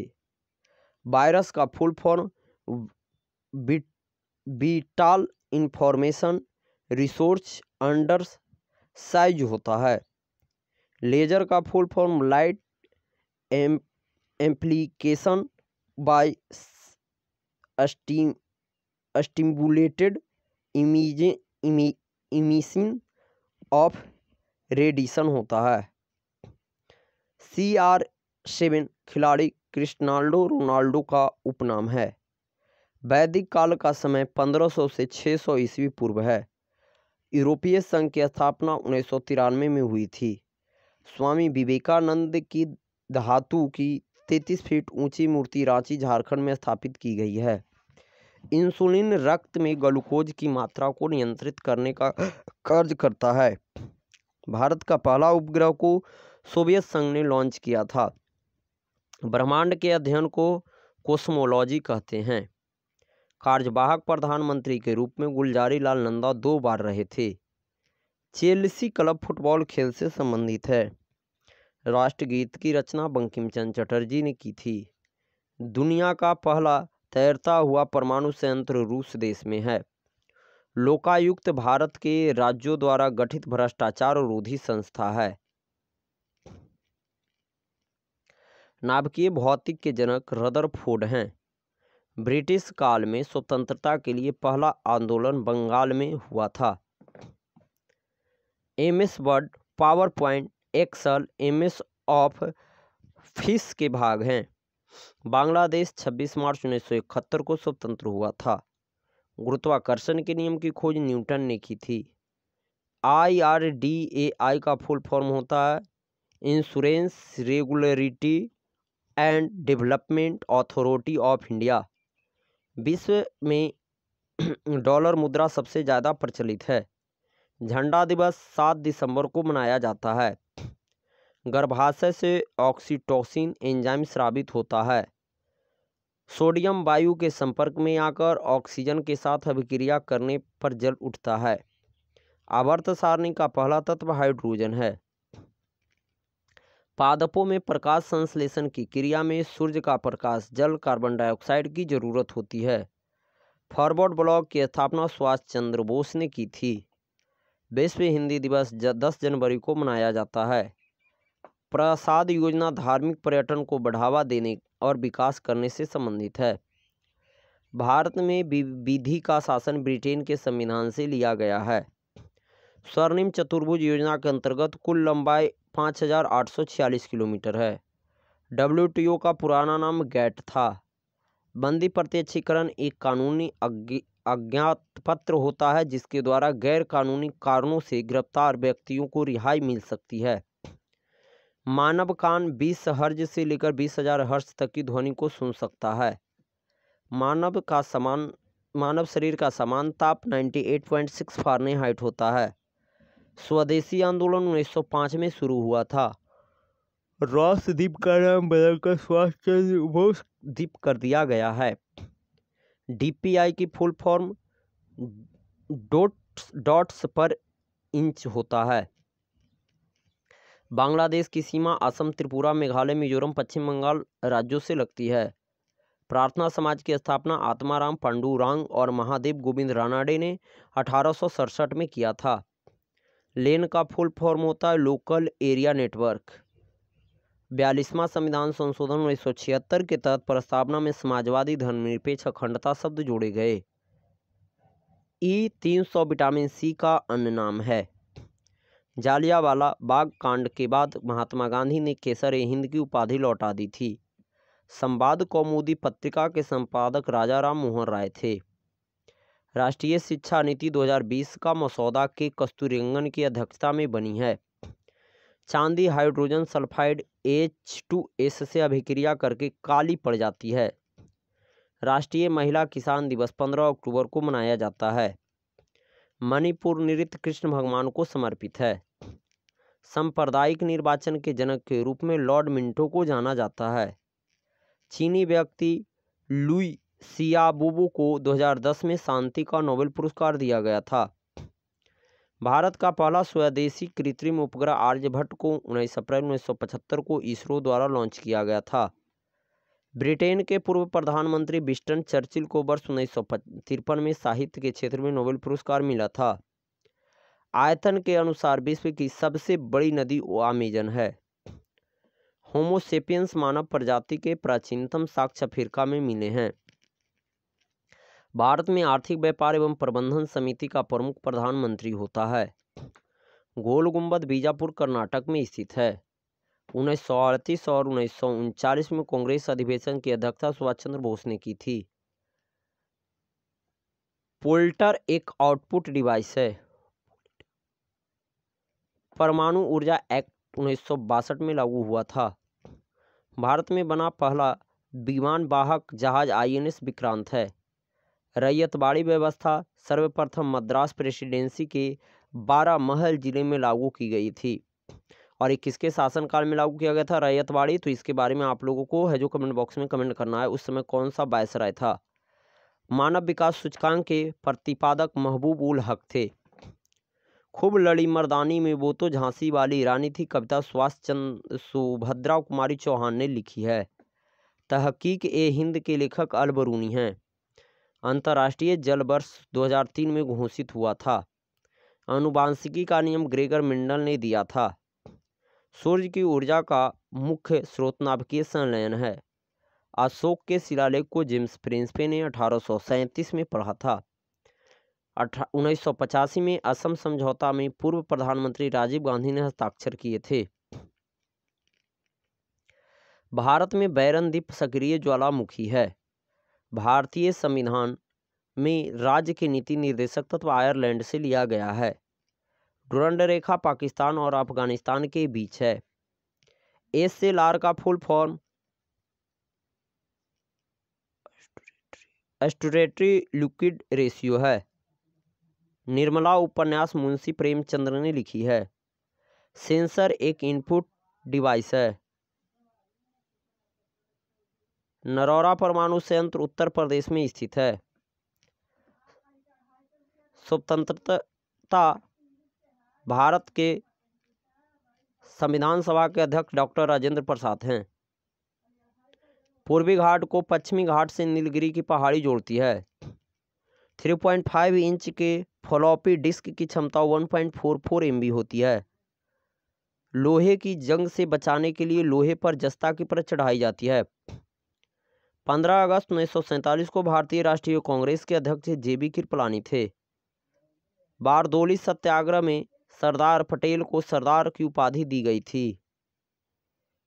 वायरस का full form vital information resource under size होता है। लेजर का full form light एम्प्लीकेशन by stimulated emission of radiation होता है। CR7 खिलाड़ी क्रिस्टियानो रोनाल्डो का उपनाम है। वैदिक काल का समय 1500 से 600 ईस्वी पूर्व है। यूरोपीय संघ की स्थापना 1993 में हुई थी। स्वामी विवेकानंद की धातु की 33 फीट ऊंची मूर्ति रांची झारखंड में स्थापित की गई है। इंसुलिन रक्त में ग्लूकोज की मात्रा को नियंत्रित करने का कार्य करता है। भारत का पहला उपग्रह को सोवियत संघ ने लॉन्च किया था। ब्रह्मांड के अध्ययन को कोस्मोलॉजी कहते हैं। कार्यवाहक प्रधानमंत्री के रूप में गुलजारी लाल नंदा 2 बार रहे थे। चेल्सी क्लब फुटबॉल खेल से संबंधित है। राष्ट्रगीत की रचना बंकिम चंद्र चटर्जी ने की थी। दुनिया का पहला तैरता हुआ परमाणु संयंत्र रूस देश में है। लोकायुक्त भारत के राज्यों द्वारा गठित भ्रष्टाचार रोधी संस्था है। नाभिकीय भौतिक के जनक रदरफोर्ड हैं। ब्रिटिश काल में स्वतंत्रता के लिए पहला आंदोलन बंगाल में हुआ था। MS word, PowerPoint, Excel, MS Office के भाग हैं। बांग्लादेश 26 मार्च 1971 को स्वतंत्र हुआ था। गुरुत्वाकर्षण के नियम की खोज न्यूटन ने की थी। IRDAI का फुल फॉर्म होता है insurance regulatory and development authority of India. विश्व में डॉलर मुद्रा सबसे ज़्यादा प्रचलित है। झंडा दिवस 7 दिसंबर को मनाया जाता है। गर्भाशय से ऑक्सीटोसिन एंजाइम स्रावित होता है। सोडियम वायु के संपर्क में आकर ऑक्सीजन के साथ अभिक्रिया करने पर जल उठता है। आवर्त सारणी का पहला तत्व हाइड्रोजन है। पादपों में प्रकाश संश्लेषण की क्रिया में सूर्य का प्रकाश, जल, कार्बन डाइऑक्साइड की जरूरत होती है। फॉरवर्ड ब्लॉक की स्थापना सुभाष चंद्र बोस ने की थी। विश्व हिंदी दिवस 10 जनवरी को मनाया जाता है। प्रसाद योजना धार्मिक पर्यटन को बढ़ावा देने और विकास करने से संबंधित है। भारत में विधि का शासन ब्रिटेन के संविधान से लिया गया है। स्वर्णिम चतुर्भुज योजना के अंतर्गत कुल लंबाई 5846 किलोमीटर है। WTO का पुराना नाम गैट था। बंदी प्रत्यक्षीकरण एक कानूनी अज्ञातपत्र होता है जिसके द्वारा गैर कानूनी कारणों से गिरफ्तार व्यक्तियों को रिहाई मिल सकती है। मानव कान 20 हर्ज से लेकर 20,000 हर्ज तक की ध्वनि को सुन सकता है। मानव शरीर का समान ताप 98.6 फ़ारेनहाइट होता है। स्वदेशी आंदोलन 1905 में शुरू हुआ था। रॉस द्वीप का नाम बदलकर सुभाष चंद्र बोस द्वीप कर दिया गया है। डीपीआई की फुल फॉर्म डॉट्स पर इंच होता है। बांग्लादेश की सीमा असम, त्रिपुरा, मेघालय, मिजोरम, पश्चिम बंगाल राज्यों से लगती है। प्रार्थना समाज की स्थापना आत्माराम पांडुरंग और महादेव गोविंद रानडे ने 1867 में किया था। लेन का फुल फॉर्म होता है लोकल एरिया नेटवर्क। 42वां संविधान संशोधन 1976 के तहत प्रस्तावना में समाजवादी धर्मनिरपेक्ष अखंडता शब्द जोड़े गए। E300 विटामिन सी का अन्य नाम है। जालियांवाला बाग कांड के बाद महात्मा गांधी ने केसर-ए-हिंद की उपाधि लौटा दी थी। संवाद कौमुदी पत्रिका के संपादक राजा राम मोहन राय थे। राष्ट्रीय शिक्षा नीति 2020 का मसौदा के कस्तूरीरंगन की अध्यक्षता में बनी है। चांदी हाइड्रोजन सल्फाइड H2S से अभिक्रिया करके काली पड़ जाती है। राष्ट्रीय महिला किसान दिवस 15 अक्टूबर को मनाया जाता है। मणिपुर नृत्य कृष्ण भगवान को समर्पित है। सांप्रदायिक निर्वाचन के जनक के रूप में लॉर्ड मिंटो को जाना जाता है। चीनी व्यक्ति लुई सियाबोबो को 2010 में शांति का नोबेल पुरस्कार दिया गया था। भारत का पहला स्वदेशी कृत्रिम उपग्रह आर्यभट्ट को 19 अप्रैल 1975 को इसरो द्वारा लॉन्च किया गया था। ब्रिटेन के पूर्व प्रधानमंत्री विंस्टन चर्चिल को वर्ष 1953 में साहित्य के क्षेत्र में नोबेल पुरस्कार मिला था। आयतन के अनुसार विश्व की सबसे बड़ी नदी अमेजन है। होमो सेपियंस मानव प्रजाति के प्राचीनतम साक्ष्य अफ्रीका में मिले हैं। भारत में आर्थिक व्यापार एवं प्रबंधन समिति का प्रमुख प्रधानमंत्री होता है। गोल गुंबद बीजापुर कर्नाटक में स्थित है। 1938 और 1939 में कांग्रेस अधिवेशन की अध्यक्षता सुभाष चंद्र बोस ने की थी। पोल्टर एक आउटपुट डिवाइस है। परमाणु ऊर्जा एक्ट 1962 में लागू हुआ था। भारत में बना पहला विमान वाहक जहाज INS विक्रांत है। रैयतवाड़ी व्यवस्था सर्वप्रथम मद्रास प्रेसिडेंसी के 12 महल जिले में लागू की गई थी। और ये किसके शासनकाल में लागू किया गया था रैयतवाड़ी? तो इसके बारे में आप लोगों को है जो कमेंट बॉक्स में कमेंट करना है। उस समय कौन सा वायसराय था? मानव विकास सूचकांक के प्रतिपादक महबूब उल हक थे। खूब लड़ी मर्दानी में वो तो झांसी वाली रानी थी कविता सुभद्रा कुमारी चौहान ने लिखी है। तहकीक-ए-हिंद के लेखक अल बरूनी हैं। अंतर्राष्ट्रीय जल वर्ष 2003 में घोषित हुआ था। आनुवांशिकी का नियम ग्रेगर मेंडल ने दिया था। सूर्य की ऊर्जा का मुख्य स्रोत नाभिकीय संलयन है। अशोक के शिलालेख को जेम्स प्रिंसपे ने 1837 में पढ़ा था। 1985 में असम समझौता में पूर्व प्रधानमंत्री राजीव गांधी ने हस्ताक्षर किए थे। भारत में बैरन द्वीप सक्रिय ज्वालामुखी है। भारतीय संविधान में राज्य के नीति निर्देशक तत्व आयरलैंड से लिया गया है। डुरंड रेखा पाकिस्तान और अफगानिस्तान के बीच है। SLR का full form statutory liquid ratio है। निर्मला उपन्यास मुंशी प्रेमचंद्र ने लिखी है। सेंसर एक इनपुट डिवाइस है। नरौरा परमाणु संयंत्र उत्तर प्रदेश में स्थित है। स्वतंत्रता भारत के संविधान सभा के अध्यक्ष डॉक्टर राजेंद्र प्रसाद हैं। पूर्वी घाट को पश्चिमी घाट से नीलगिरी की पहाड़ी जोड़ती है। 3.5 इंच के फ्लॉपी डिस्क की क्षमता 1.44 MB होती है। लोहे की जंग से बचाने के लिए लोहे पर जस्ता की परत चढ़ाई जाती है। 15 अगस्त 1947 को भारतीय राष्ट्रीय कांग्रेस के अध्यक्ष JB कृपलानी थे। बारदोली सत्याग्रह में सरदार पटेल को सरदार की उपाधि दी गई थी।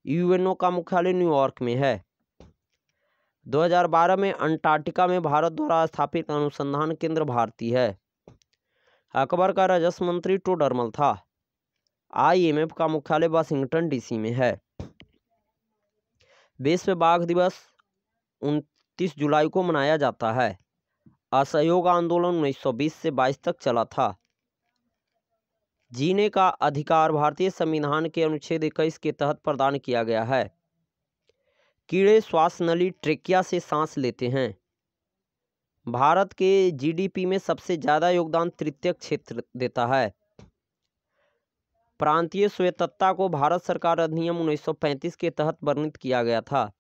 UNO का मुख्यालय न्यूयॉर्क में है। 2012 में अंटार्कटिका में भारत द्वारा स्थापित अनुसंधान केंद्र भारती है। अकबर का राजस्व मंत्री टोडरमल था। IMF का मुख्यालय वाशिंगटन DC में है। विश्व बाघ दिवस 29 जुलाई को मनाया जाता है। असहयोग आंदोलन 1920 से 22 तक चला था। जीने का अधिकार भारतीय संविधान के अनुच्छेद 21 के तहत प्रदान किया गया है। कीड़े श्वास नली ट्रेकिया से सांस लेते हैं। भारत के जीडीपी में सबसे ज़्यादा योगदान तृतीय क्षेत्र देता है। प्रांतीय स्वायत्तता को भारत सरकार अधिनियम 1935 के तहत वर्णित किया गया था।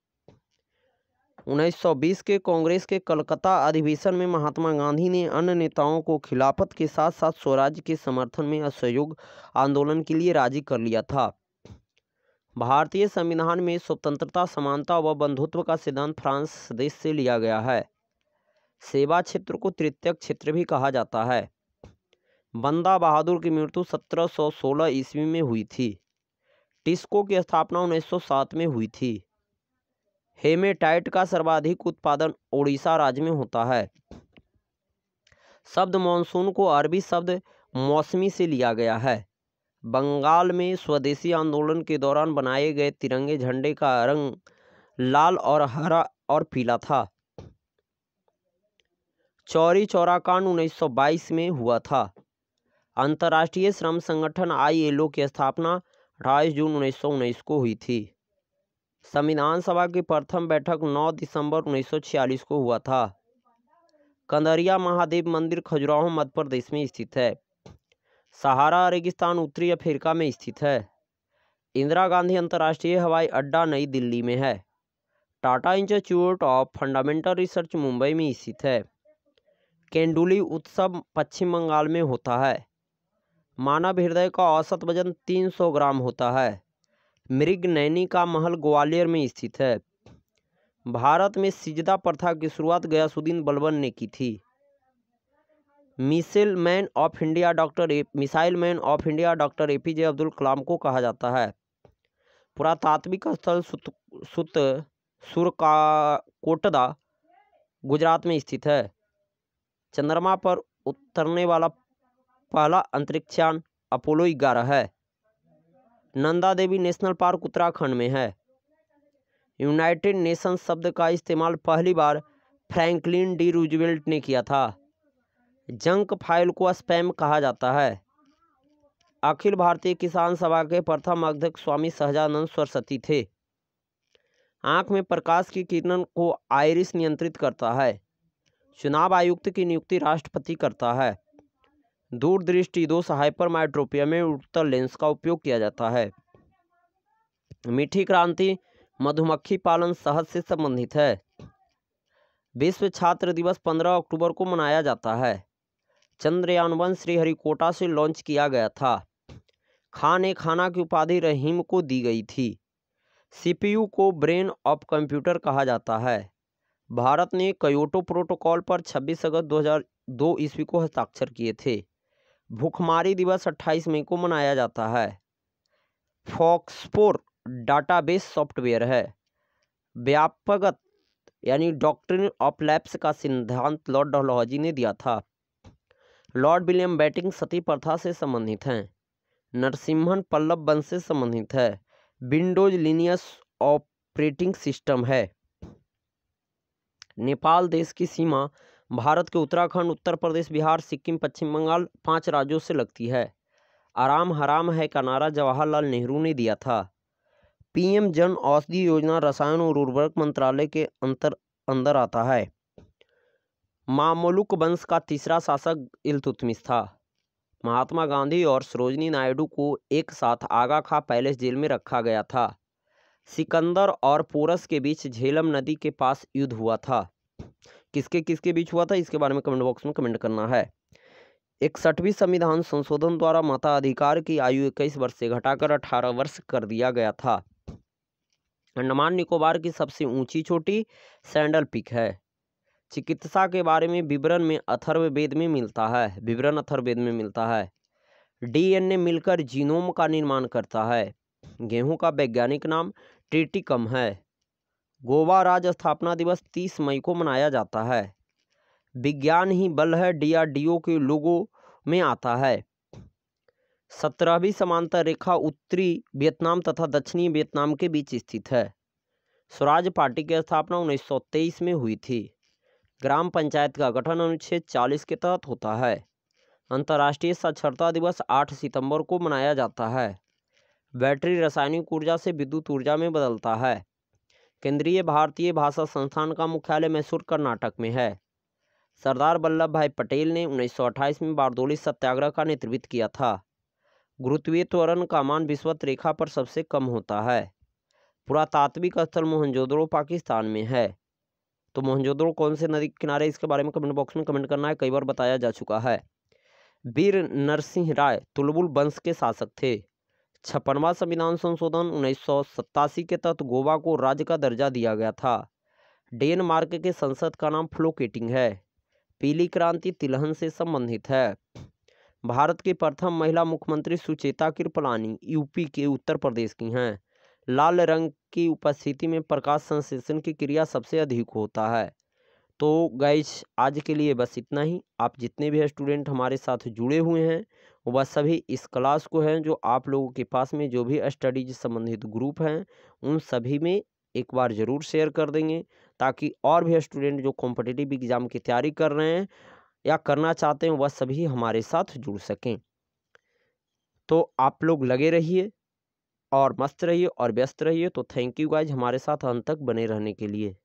1920 के कांग्रेस के कलकत्ता अधिवेशन में महात्मा गांधी ने अन्य नेताओं को खिलाफत के साथ साथ स्वराज्य के समर्थन में असहयोग आंदोलन के लिए राजी कर लिया था। भारतीय संविधान में स्वतंत्रता, समानता व बंधुत्व का सिद्धांत फ्रांस देश से लिया गया है। सेवा क्षेत्र को तृतीय क्षेत्र भी कहा जाता है। बंदा बहादुर की मृत्यु 1716 ईस्वी में हुई थी। टिस्को की स्थापना 1907 में हुई थी। हेमेटाइट का सर्वाधिक उत्पादन ओडिशा राज्य में होता है। शब्द मॉनसून को अरबी शब्द मौसमी से लिया गया है। बंगाल में स्वदेशी आंदोलन के दौरान बनाए गए तिरंगे झंडे का रंग लाल और हरा और पीला था। चौरी चौरा कांड 1922 में हुआ था। अंतर्राष्ट्रीय श्रम संगठन ILO की स्थापना 28 जून 1919 को हुई थी। संविधान सभा की प्रथम बैठक 9 दिसंबर 1946 को हुआ था। कंदरिया महादेव मंदिर खजुराहो मध्य प्रदेश में स्थित है। सहारा रेगिस्तान उत्तरी अफ्रीका में स्थित है। इंदिरा गांधी अंतर्राष्ट्रीय हवाई अड्डा नई दिल्ली में है। Tata institute of fundamental research Mumbai में स्थित है। केंडुली उत्सव पश्चिम बंगाल में होता है। मानव हृदय का औसत वजन 300 ग्राम होता है। मृगनयनी का महल ग्वालियर में स्थित है। भारत में सिजदा प्रथा की शुरुआत गयासुद्दीन बलबन ने की थी। Missile man of India doctor APJ Abdul Kalam को कहा जाता है। पुरातात्विक स्थल सुरकोटदा गुजरात में स्थित है। चंद्रमा पर उतरने वाला पहला अंतरिक्षयान अपोलो 11 है। नंदा देवी नेशनल पार्क उत्तराखंड में है। यूनाइटेड नेशंस शब्द का इस्तेमाल पहली बार फ्रैंकलिन डी रूजवेल्ट ने किया था। जंक फाइल को स्पैम कहा जाता है। अखिल भारतीय किसान सभा के प्रथम अध्यक्ष स्वामी सहजानंद सरस्वती थे। आंख में प्रकाश की किरण को आइरिस नियंत्रित करता है। चुनाव आयुक्त की नियुक्ति राष्ट्रपति करता है। दूरदृष्टि दोष हाइपरमेट्रोपिया में उत्तल लेंस का उपयोग किया जाता है। मीठी क्रांति मधुमक्खी पालन शहद से संबंधित है। विश्व छात्र दिवस 15 अक्टूबर को मनाया जाता है। चंद्रयान 1 श्रीहरिकोटा से लॉन्च किया गया था। खाना की उपाधि रहीम को दी गई थी। CPU को ब्रेन ऑफ कंप्यूटर कहा जाता है। भारत ने क्योटो प्रोटोकॉल पर 26 अगस्त 2002 ईस्वी को हस्ताक्षर किए थे। भूखमरी दिवस 28 मई को मनाया जाता है। फॉक्सपोर डाटाबेस सॉफ्टवेयर है। व्यापकत यानी डॉक्ट्रिन ऑफ लैप्स का सिद्धांत लॉर्ड डलहौजी ने दिया था। लॉर्ड विलियम बेंटिंक सती प्रथा से संबंधित हैं। नरसिम्हन पल्लव वंश से संबंधित है। विंडोज लिनक्स ऑपरेटिंग सिस्टम है। नेपाल देश की सीमा भारत के उत्तराखंड, उत्तर प्रदेश, बिहार, सिक्किम, पश्चिम बंगाल 5 राज्यों से लगती है। आराम हराम है का नारा जवाहरलाल नेहरू ने दिया था। PM जन औषधि योजना रसायन और उर्वरक मंत्रालय के अंदर आता है। मामलुक वंश का तीसरा शासक इल्तुतमिश था। महात्मा गांधी और सरोजिनी नायडू को एक साथ आगा खां पैलेस जेल में रखा गया था। सिकंदर और पोरस के बीच झेलम नदी के पास युद्ध हुआ था। किसके किसके बीच हुआ था इसके बारे में कमेंट बॉक्स में कमेंट करना है। 61वीं संविधान संशोधन द्वारा मताधिकार की आयु 21 वर्ष से घटाकर 18 वर्ष कर दिया गया था। अंडमान निकोबार की सबसे ऊंची चोटी सैंडल पीक है। चिकित्सा के बारे में विवरण अथर्ववेद में मिलता है। DNA मिलकर जीनोम का निर्माण करता है। गेहूं का वैज्ञानिक नाम ट्रिटिकम है। गोवा राज्य स्थापना दिवस 30 मई को मनाया जाता है। विज्ञान ही बल है DRDO के लोगो में आता है। 17वीं समांतर रेखा उत्तरी वियतनाम तथा दक्षिणी वियतनाम के बीच स्थित है। स्वराज पार्टी की स्थापना 1923 में हुई थी। ग्राम पंचायत का गठन अनुच्छेद 40 के तहत होता है। अंतर्राष्ट्रीय साक्षरता दिवस 8 सितंबर को मनाया जाता है। बैटरी रासायनिक ऊर्जा से विद्युत ऊर्जा में बदलता है। केंद्रीय भारतीय भाषा संस्थान का मुख्यालय मैसूर कर्नाटक में है। सरदार वल्लभ भाई पटेल ने 1928 में बारदोली सत्याग्रह का नेतृत्व किया था। गुरुत्वीय त्वरण का मान विषुवत रेखा पर सबसे कम होता है। पुरातात्विक स्थल मोहनजोदड़ो पाकिस्तान में है। तो मोहनजोदड़ो कौन से नदी के किनारे, इसके बारे में कमेंट बॉक्स में कमेंट करना है, कई बार बताया जा चुका है। वीर नरसिंह राय तुलबुल वंश के शासक थे। 56वां संविधान संशोधन 1987 के तहत गोवा को राज्य का दर्जा दिया गया था। डेनमार्क के संसद का नाम फ्लोकेटिंग है। पीली क्रांति तिलहन से संबंधित है। भारत की प्रथम महिला मुख्यमंत्री सुचेता कृपलानी यूपी के उत्तर प्रदेश की हैं। लाल रंग की उपस्थिति में प्रकाश संश्लेषण की क्रिया सबसे अधिक होता है। तो गाइस आज के लिए बस इतना ही। आप जितने भी स्टूडेंट हमारे साथ जुड़े हुए हैं वह सभी इस क्लास को हैं, जो आप लोगों के पास में जो भी स्टडीज संबंधित ग्रुप हैं उन सभी में एक बार ज़रूर शेयर कर देंगे, ताकि और भी स्टूडेंट जो कॉम्पिटिटिव एग्ज़ाम की तैयारी कर रहे हैं या करना चाहते हैं वह सभी हमारे साथ जुड़ सकें। तो आप लोग लगे रहिए और मस्त रहिए और व्यस्त रहिए। तो थैंक यू गाइज हमारे साथ अंत तक बने रहने के लिए।